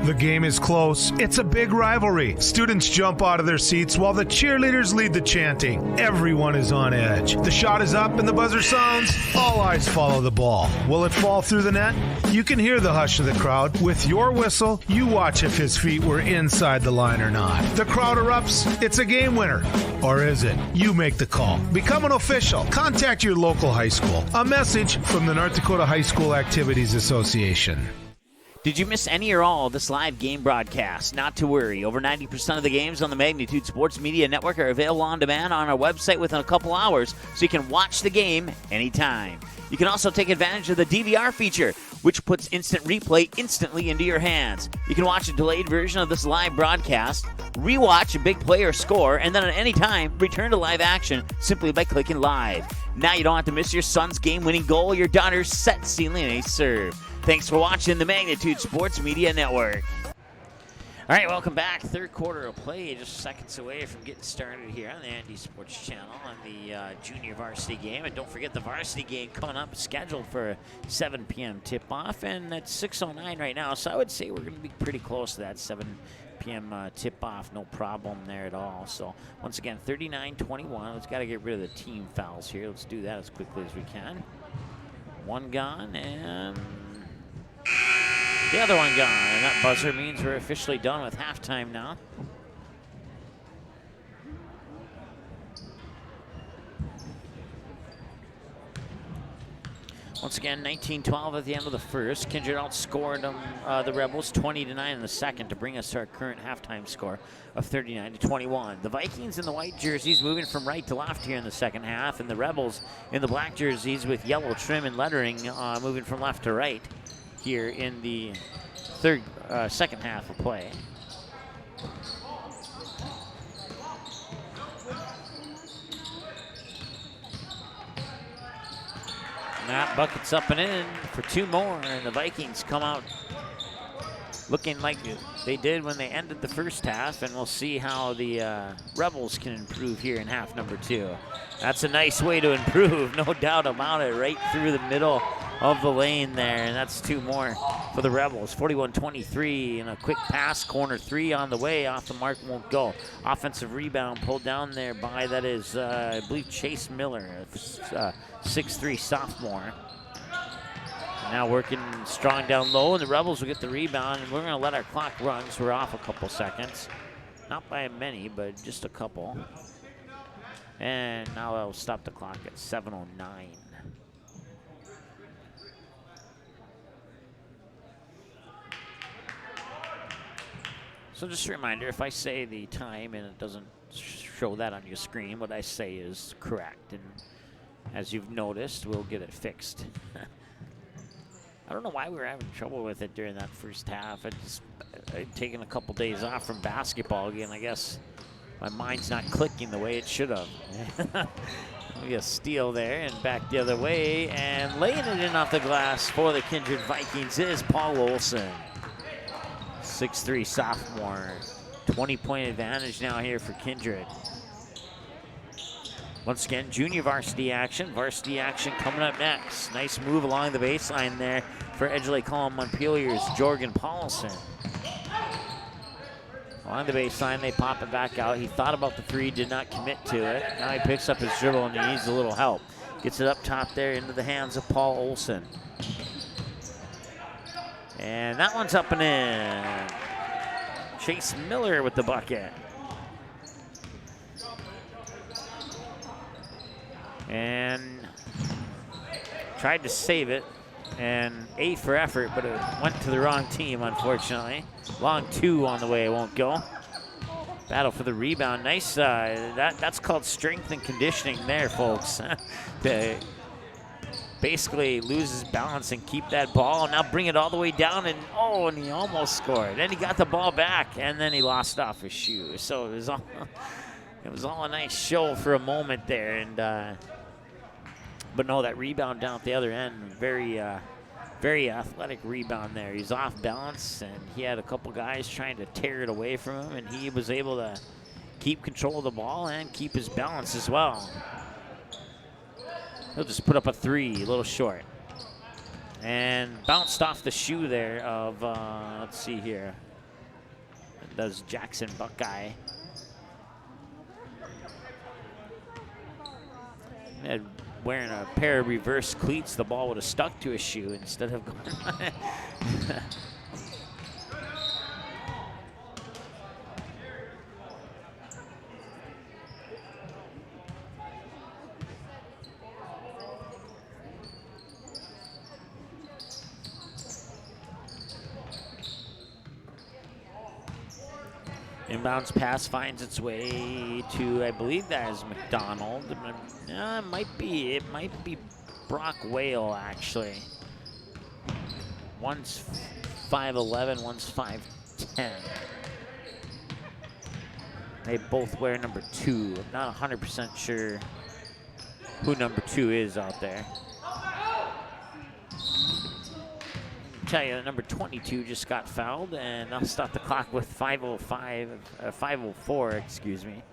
The game is close. It's a big rivalry. Students jump out of their seats while the cheerleaders lead the chanting. Everyone is on edge. The shot is up and the buzzer sounds. All eyes follow the ball. Will it fall through the net? You can hear the hush of the crowd. With your whistle, you watch if his feet were inside the line or not. The crowd erupts. It's a game winner. Or is it? You make the call. Become an official. Contact your local high school. A message from the North Dakota High School Activities Association. Did you miss any or all of this live game broadcast? Not to worry. Over 90% of the games on the Magnitude Sports Media Network are available on demand on our website within a couple hours, so you can watch the game anytime. You can also take advantage of the DVR feature, which puts instant replay instantly into your hands. You can watch a delayed version of this live broadcast, rewatch a big play or score, and then at any time, return to live action simply by clicking live. Now you don't have to miss your son's game-winning goal or your daughter's set, sealing ace serve. Thanks for watching the Magnitude Sports Media Network. All right, welcome back. Third quarter of play, just seconds away from getting started here on the Andy Sports Channel on the junior varsity game. And don't forget the varsity game coming up, scheduled for a 7 p.m. tip-off, and it's 6:09 right now. So I would say we're going to be pretty close to that 7 p.m. tip-off. No problem there at all. So once again, 39-21. Let's got to get rid of the team fouls here. Let's do that as quickly as we can. One gone, and the other one gone, and that buzzer means we're officially done with halftime now. Once again, 19-12 at the end of the first. Kindred outscored them, the Rebels 20-9 in the second to bring us to our current halftime score of 39-21. The Vikings in the white jerseys moving from right to left here in the second half, and the Rebels in the black jerseys with yellow trim and lettering moving from left to right here in the second half of play. And that bucket's up and in for 2 more, and the Vikings come out looking like they did when they ended the first half, and we'll see how the Rebels can improve here in half number 2. That's a nice way to improve, no doubt about it, right through the middle of the lane there, and that's 2 more for the Rebels. 41-23, and a quick pass, corner 3 on the way, off the mark, won't go. Offensive rebound pulled down there by, that is, I believe, Chase Miller, 6'3" sophomore. Now working strong down low, and the Rebels will get the rebound, and we're going to let our clock run, so we're off a couple seconds. Not by many, but just a couple. And now I'll stop the clock at 7:09. So just a reminder, if I say the time and it doesn't show that on your screen, what I say is correct. And as you've noticed, we'll get it fixed. I don't know why we were having trouble with it during that first half. I'd taken a couple days off from basketball again. I guess my mind's not clicking the way it should have. We got a steal there and back the other way, and laying it in off the glass for the Kindred Vikings is Paul Olson. 6'3" sophomore. 20-point advantage now here for Kindred. Once again, junior varsity action. Varsity action coming up next. Nice move along the baseline there for Edgeley-Kulm-Montpelier's Jorgen Paulson. Along the baseline, they pop it back out. He thought about the three, did not commit to it. Now he picks up his dribble and he needs a little help. Gets it up top there into the hands of Paul Olsen. And that one's up and in. Chase Miller with the bucket. And tried to save it. And A for effort, but it went to the wrong team, unfortunately. Long two on the way, it won't go. Battle for the rebound. Nice, that's called strength and conditioning there, folks. To basically lose his balance and keep that ball, and now bring it all the way down, and he almost scored. Then he got the ball back, and then he lost off his shoe. So it was all a nice show for a moment there, and but no, that rebound down at the other end, very athletic rebound there. He's off balance, and he had a couple guys trying to tear it away from him, and he was able to keep control of the ball and keep his balance as well. He'll just put up a three, a little short. And bounced off the shoe there of, let's see here. That does Jackson Buckeye. And wearing a pair of reverse cleats, the ball would have stuck to his shoe instead of going. Inbounds pass finds its way to, I believe that is McDonald. It might be Brock Whale, actually. One's 5'11", one's 5'10". They both wear number 2. I'm not 100% sure who number 2 is out there. Tell you that number 22 just got fouled, and I'll stop the clock with 5:04, excuse me.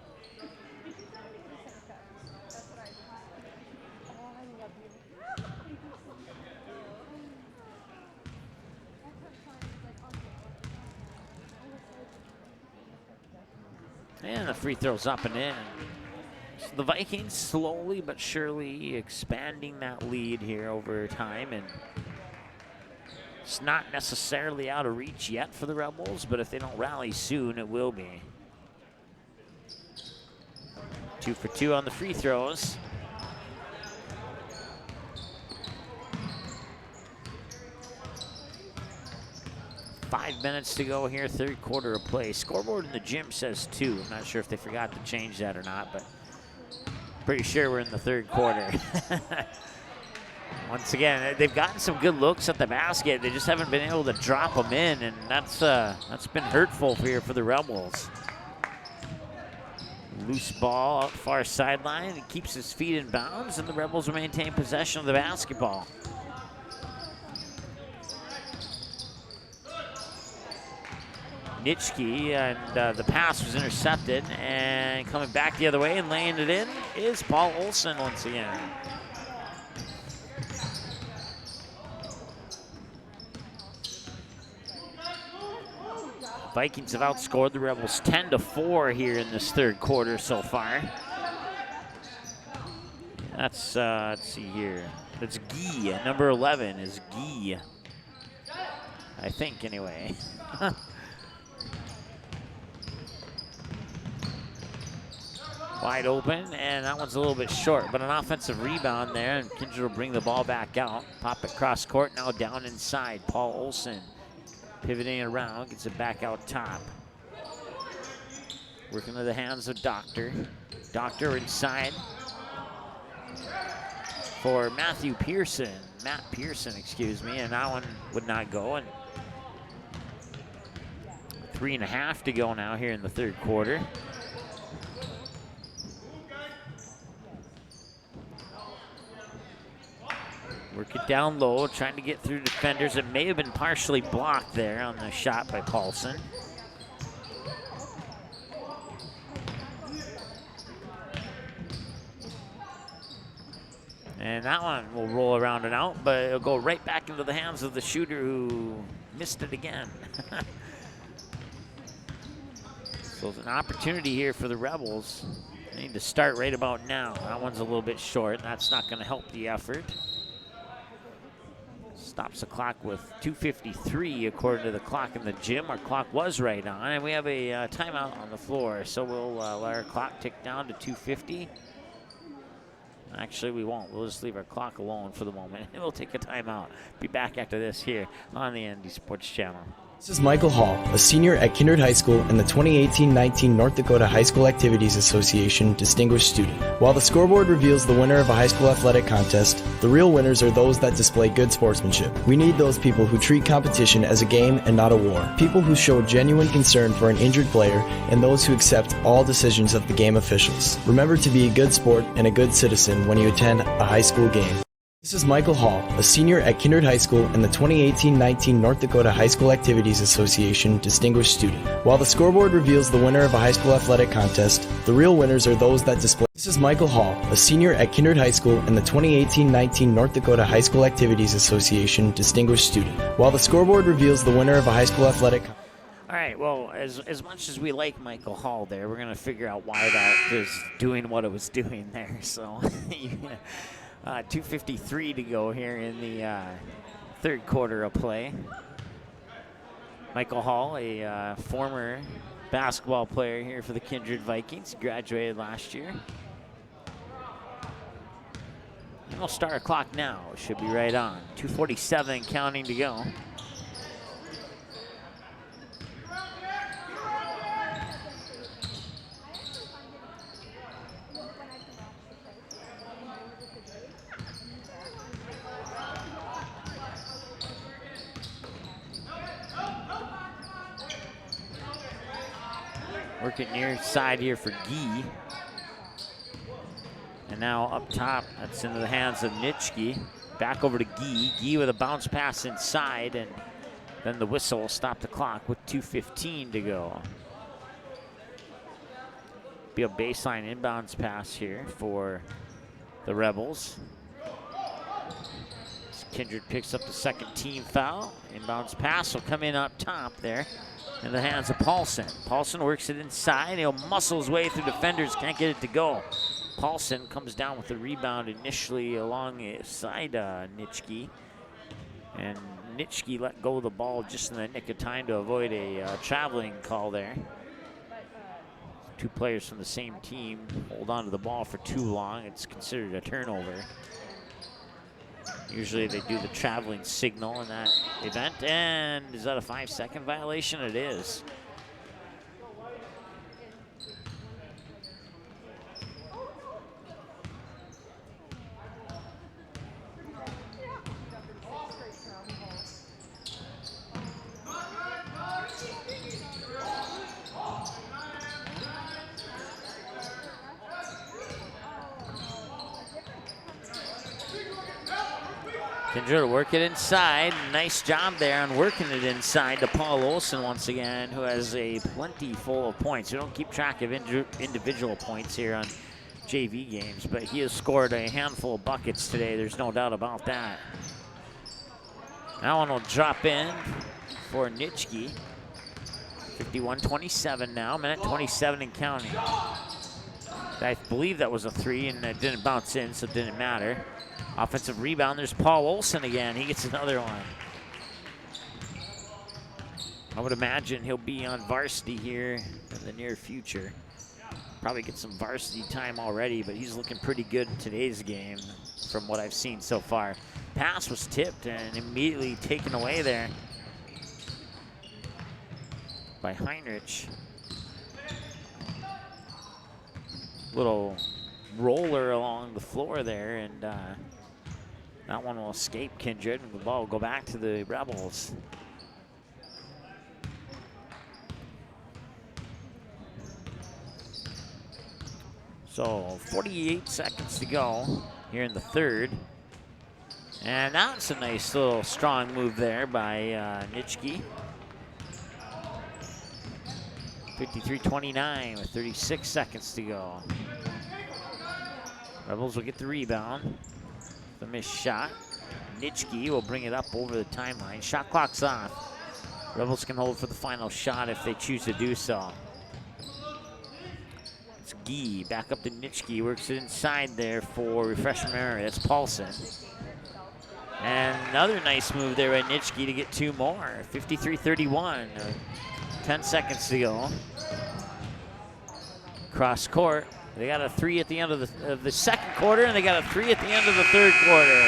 And the free throw's up and in. So the Vikings slowly but surely expanding that lead here over time, and it's not necessarily out of reach yet for the Rebels, but if they don't rally soon, it will be. 2 for 2 on the free throws. Five minutes to go here, third quarter of play. Scoreboard in the gym says 2. I'm not sure if they forgot to change that or not, but pretty sure we're in the third quarter. Once again, they've gotten some good looks at the basket. They just haven't been able to drop them in, and that's been hurtful here for the Rebels. Loose ball out far sideline. He keeps his feet in bounds, and the Rebels will maintain possession of the basketball. Nitschke, and the pass was intercepted, and coming back the other way and laying it in is Paul Olsen once again. Vikings have outscored the Rebels 10-4 here in this third quarter so far. That's, let's see here. That's Guy, number 11 is Guy. I think, anyway. Wide open, and that one's a little bit short, but an offensive rebound there, and Kindred will bring the ball back out. Pop it cross court, now down inside. Paul Olsen pivoting around, gets it back out top. Working to the hands of Doctor. Doctor inside for Matt Pearson, excuse me, and that one would not go. And 3.5 to go now here in the third quarter. Work it down low, trying to get through defenders. It may have been partially blocked there on the shot by Paulson. And that one will roll around and out, but it'll go right back into the hands of the shooter who missed it again. So it's an opportunity here for the Rebels. They need to start right about now. That one's a little bit short. That's not going to help the effort. Stops the clock with 2:53 according to the clock in the gym. Our clock was right on, and we have a timeout on the floor. So we'll let our clock tick down to 2:50. Actually, we won't. We'll just leave our clock alone for the moment. We'll take a timeout. Be back after this here on the ND Sports Channel. This is Michael Hall, a senior at Kindred High School and the 2018-19 North Dakota High School Activities Association Distinguished Student. While the scoreboard reveals the winner of a high school athletic contest, the real winners are those that display good sportsmanship. We need those people who treat competition as a game and not a war. People who show genuine concern for an injured player and those who accept all decisions of the game officials. Remember to be a good sport and a good citizen when you attend a high school game. This is Michael Hall, a senior at Kindred High School and the 2018-19 North Dakota High School Activities Association Distinguished Student. While the scoreboard reveals the winner of a high school athletic contest, the real winners are those that display. This is Michael Hall, a senior at Kindred High School and the 2018-19 North Dakota High School Activities Association Distinguished Student. While the scoreboard reveals the winner of a high school athletic contest. All right, well, as much as we like Michael Hall there, we're going to figure out why that was doing what it was doing there. So 2:53 to go here in the third quarter of play. Michael Hall, a former basketball player here for the Kindred Vikings, graduated last year. And we'll start our clock now. It should be right on. 2:47 counting to go. Working near side here for Guy. And now up top, that's into the hands of Nitschke. Back over to Guy. Guy with a bounce pass inside, and then the whistle will stop the clock with 2:15 to go. Be a baseline inbounds pass here for the Rebels. Kindred picks up the second team foul. Inbounds pass will come in up top there in the hands of Paulson. Paulson works it inside. He'll muscle his way through defenders, can't get it to go. Paulson comes down with the rebound initially alongside Nitschke. And Nitschke let go of the ball just in the nick of time to avoid a traveling call there. Two players from the same team hold on to the ball for too long. It's considered a turnover. Usually they do the traveling signal in that event. And is that a 5-second violation? It is. Kindred will work it inside. Nice job there on working it inside to Paul Olsen once again, who has a plenty full of points. We don't keep track of individual points here on JV games, but he has scored a handful of buckets today. There's no doubt about that. That one will drop in for Nitschke. 51-27 now, minute 27 and counting. I believe that was a three, and it didn't bounce in, so it didn't matter. Offensive rebound, there's Paul Olsen again. He gets another one. I would imagine he'll be on varsity here in the near future. Probably get some varsity time already, but he's looking pretty good in today's game from what I've seen so far. Pass was tipped and immediately taken away there by Heinrich. Little roller along the floor there, and that one will escape Kindred, and the ball will go back to the Rebels. So 48 seconds to go here in the third. And that's a nice little strong move there by Nitschke. 53-29 with 36 seconds to go. Rebels will get the rebound. The missed shot. Nitschke will bring it up over the timeline. Shot clock's off. Rebels can hold for the final shot if they choose to do so. It's Gee back up to Nitschke. Works it inside there for refreshment area. That's Paulson. And another nice move there by Nitschke to get 2 more. 53-31. 10 seconds to go. Cross court. They got a 3 at the end of the second quarter, and they got a 3 at the end of the third quarter.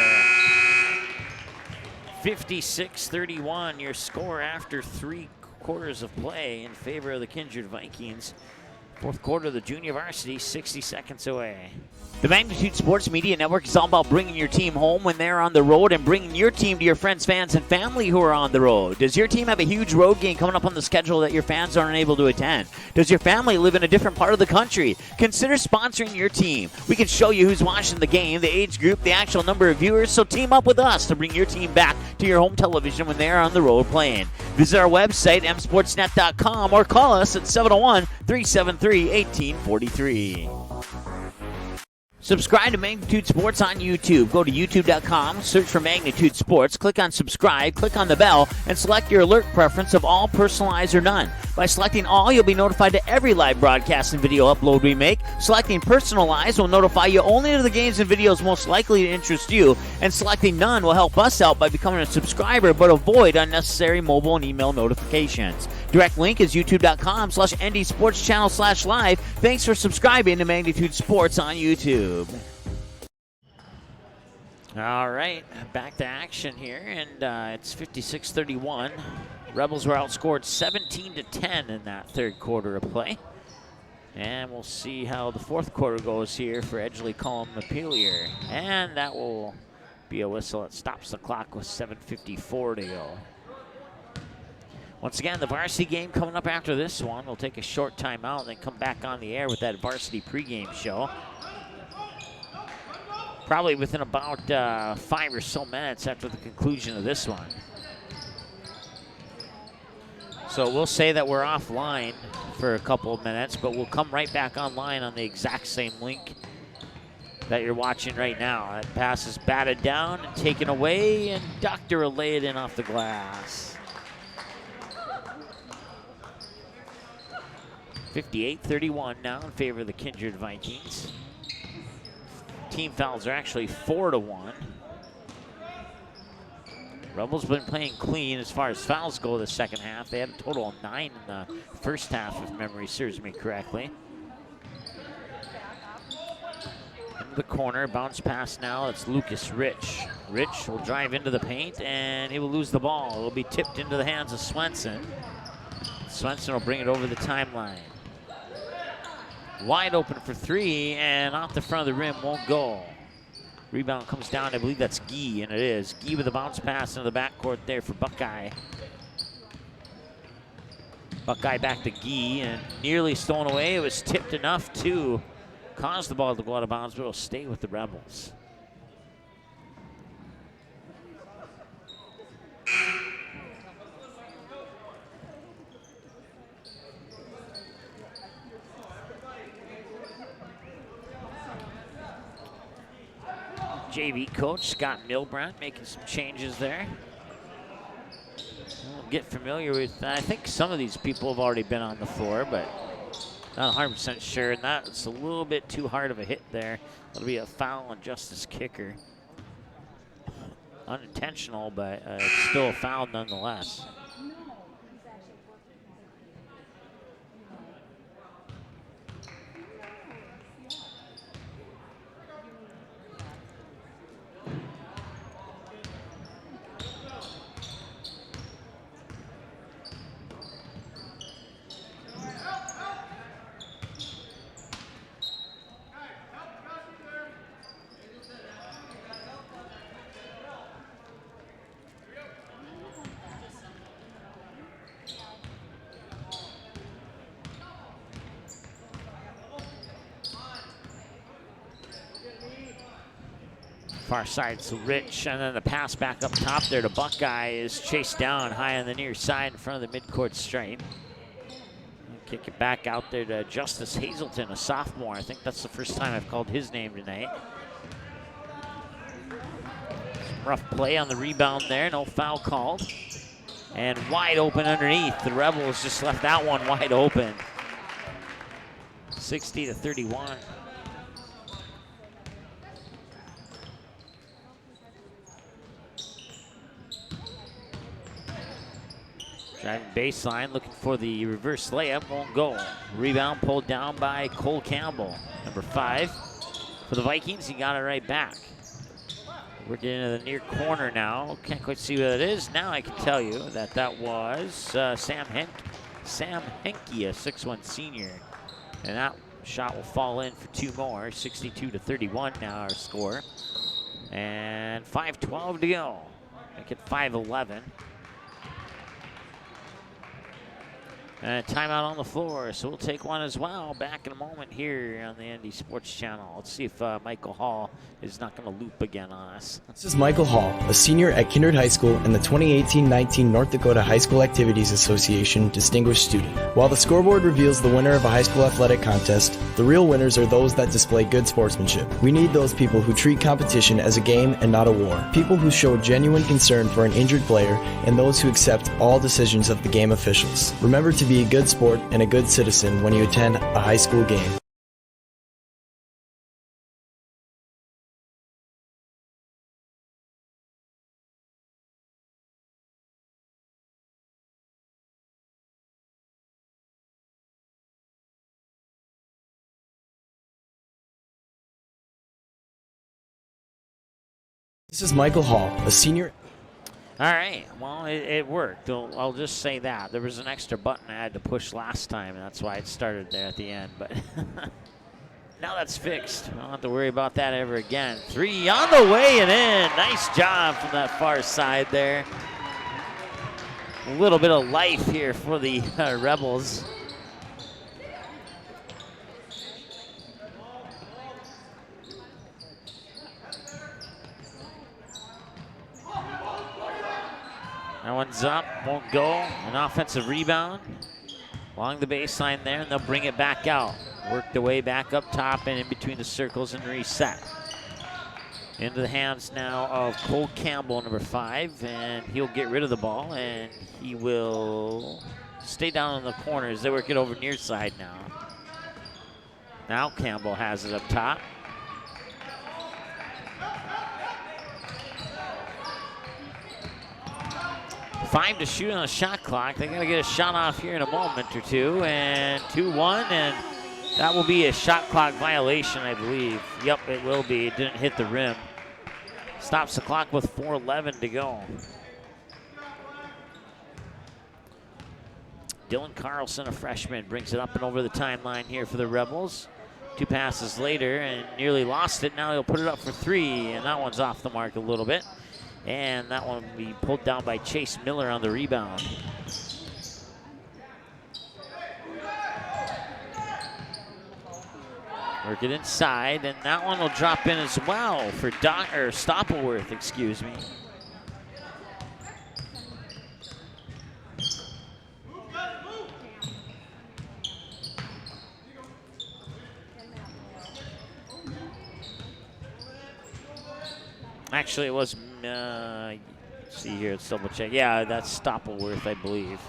56-31, your score after 3 quarters of play in favor of the Kindred Vikings. Fourth quarter of the junior varsity, 60 seconds away. The Magnitude Sports Media Network is all about bringing your team home when they're on the road and bringing your team to your friends, fans, and family who are on the road. Does your team have a huge road game coming up on the schedule that your fans aren't able to attend? Does your family live in a different part of the country? Consider sponsoring your team. We can show you who's watching the game, the age group, the actual number of viewers, so team up with us to bring your team back to your home television when they are on the road playing. Visit our website, msportsnet.com, or call us at 701-373-1843. Subscribe to Magnitude Sports on YouTube. Go to youtube.com, search for Magnitude Sports, click on subscribe, click on the bell, and select your alert preference of all, personalized, or none. By selecting all, you'll be notified to every live broadcast and video upload we make. Selecting personalized will notify you only to the games and videos most likely to interest you, and selecting none will help us out by becoming a subscriber but avoid unnecessary mobile and email notifications. Direct link is youtube.com/ndsportschannel/live. Thanks for subscribing to Magnitude Sports on YouTube. All right, back to action here, and it's 56-31. Rebels were outscored 17-10 in that third quarter of play. And we'll see how the fourth quarter goes here for Edgeley-Kulm-Montpelier. And that will be a whistle that stops the clock with 7:54 to go. Once again, the varsity game coming up after this one. We'll take a short timeout and then come back on the air with that varsity pregame show. Probably within about 5 or so minutes after the conclusion of this one. So we'll say that we're offline for a couple of minutes, but we'll come right back online on the exact same link that you're watching right now. That pass is batted down and taken away, and Doctor will lay it in off the glass. 58-31 now in favor of the Kindred Vikings. Team fouls are actually 4-1. Rebels been playing clean as far as fouls go the second half. They had a total of 9 in the first half, if memory serves me correctly. Into the corner, bounce pass now. It's Lucas Rich. Rich will drive into the paint, and he will lose the ball. It will be tipped into the hands of Swenson. Swenson will bring it over the timeline. Wide open for 3, and off the front of the rim, won't go. Rebound comes down, I believe that's Gee, and it is. Gee with a bounce pass into the backcourt there for Buckeye. Buckeye back to Gee, and nearly stolen away. It was tipped enough to cause the ball to go out of bounds, but it'll stay with the Rebels. JV coach Scott Milbrandt making some changes there. We'll get familiar with, I think some of these people have already been on the floor, but not 100% sure. And that's a little bit too hard of a hit there. That'll be a foul on Justice Kicker. Unintentional, but it's still a foul nonetheless. Far side to Rich, and then the pass back up top there to Buckeye is chased down high on the near side in front of the midcourt stripe. Kick it back out there to Justice Hazelton, a sophomore. I think that's the first time I've called his name tonight. Rough play on the rebound there, no foul called. And wide open underneath. The Rebels just left that one wide open. 60-31. Driving baseline, looking for the reverse layup, won't go. Rebound pulled down by Cole Campbell. Number 5 for the Vikings, he got it right back. Working into the near corner now. Can't quite see what it is. Now I can tell you that that was Sam Henke, a 6'1" senior. And that shot will fall in for 2 more. 62-31 now our score. And 5:12 to go. Make it 5:11. And timeout on the floor, so we'll take one as well. Back in a moment here on the ND Sports Channel. Let's see if Michael Hall is not going to loop again on us. This is Michael Hall, a senior at Kindred High School and the 2018-19 North Dakota High School Activities Association Distinguished Student. While the scoreboard reveals the winner of a high school athletic contest, the real winners are those that display good sportsmanship. We need those people who treat competition as a game and not a war. People who show genuine concern for an injured player and those who accept all decisions of the game officials. Remember to be a good sport and a good citizen when you attend a high school game. This is Michael Hall, a senior. All right, well, it worked. I'll just say that. There was an extra button I had to push last time, and that's why it started there at the end. But now that's fixed. I don't have to worry about that ever again. 3 on the way and in. Nice job from that far side there. A little bit of life here for the Rebels. That one's up, won't go. An offensive rebound along the baseline there, and they'll bring it back out. Work the way back up top and in between the circles and reset. Into the hands now of Cole Campbell, number 5, and he'll get rid of the ball, and he will stay down in the corners. They work it over near side now. Now Campbell has it up top. Five to shoot on the shot clock. They're going to get a shot off here in a moment or two. And 2-1, and that will be a shot clock violation, I believe. Yep, it will be. It didn't hit the rim. Stops the clock with 4:11 to go. Dylan Carlson, a freshman, brings it up and over the timeline here for the Rebels. 2 passes later and nearly lost it. Now he'll put it up for 3, and that one's off the mark a little bit. And that one will be pulled down by Chase Miller on the rebound. Work it inside, and that one will drop in as well for Stoppelworth, excuse me. Actually, it was, see here, let's double check. Yeah, that's Stoppelworth, I believe.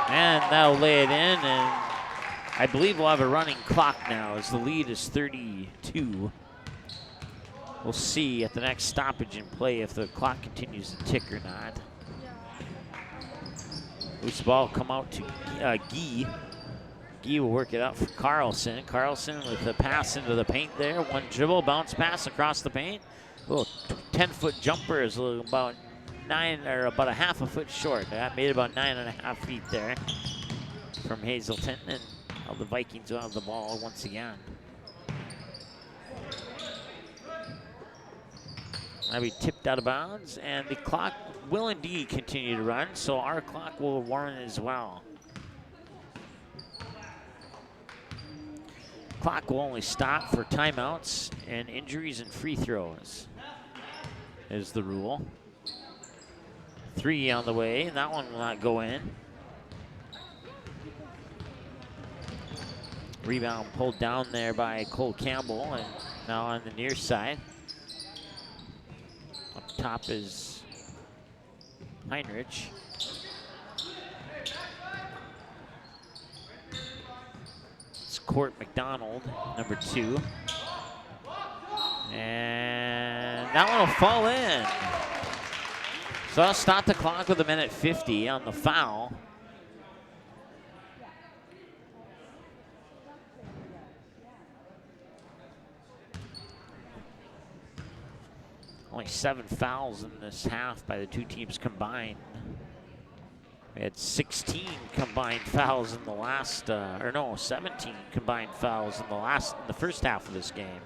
And that'll lay it in, and I believe we'll have a running clock now as the lead is 32. We'll see at the next stoppage in play if the clock continues to tick or not. Loose ball come out to Guy. Guy will work it out for Carlson. Carlson with a pass into the paint there. One dribble, bounce pass across the paint. A little 10-foot jumper is about a half a foot short. That made about 9.5 feet there from Hazelton, and the Vikings will have the ball once again. That'll be tipped out of bounds, and the clock will indeed continue to run, so our clock will run as well. Clock will only stop for timeouts and injuries and free throws is the rule. 3 on the way, and that one will not go in. Rebound pulled down there by Cole Campbell, and now on the near side. Up top is Heinrich. It's Court McDonald, number 2. And that one will fall in. So I'll stop the clock with 1:50 on the foul. Only 7 fouls in this half by the two teams combined. We had 16 combined fouls in the last, 17 combined fouls in the first half of this game.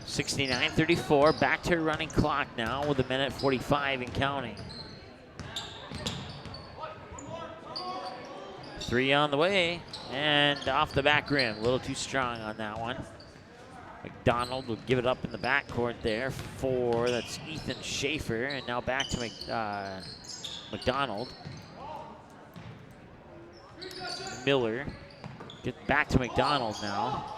69-34, back to a running clock now with 1:45 and counting. 3 on the way, and off the back rim. A little too strong on that one. McDonald will give it up in the backcourt there for, that's Ethan Schaefer, and now back to McDonald. Miller, get back to McDonald now.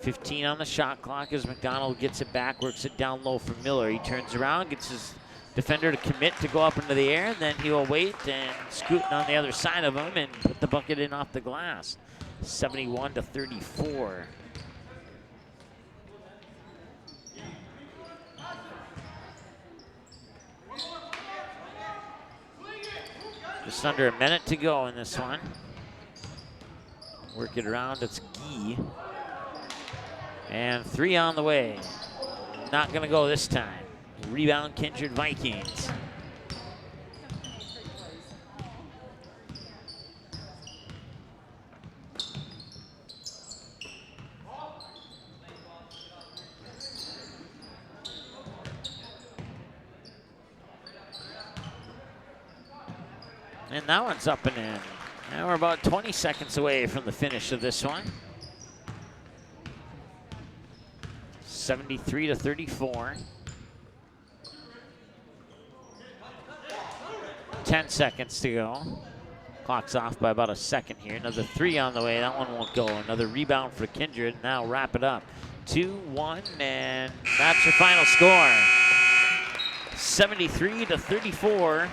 15 on the shot clock as McDonald gets it back, works it down low for Miller. He turns around, gets his defender to commit to go up into the air, and then he will wait and scoot on the other side of him and put the bucket in off the glass. 71-34. Just under a minute to go in this one. Work it around, it's Gee. And 3 on the way. Not gonna go this time. Rebound Kindred Vikings. And that one's up and in. Now we're about 20 seconds away from the finish of this one. 73-34. 10 seconds to go. Clock's off by about a second here. Another 3 on the way. That one won't go. Another rebound for Kindred. Now wrap it up. 2-1, and that's your final score. 73-34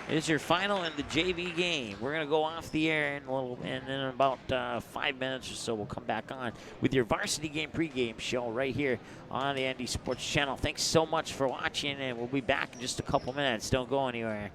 is your final in the JV game. We're gonna go off the air in about 5 minutes or so. We'll come back on with your varsity game pregame show right here on the ND Sports Channel. Thanks so much for watching, and we'll be back in just a couple minutes. Don't go anywhere.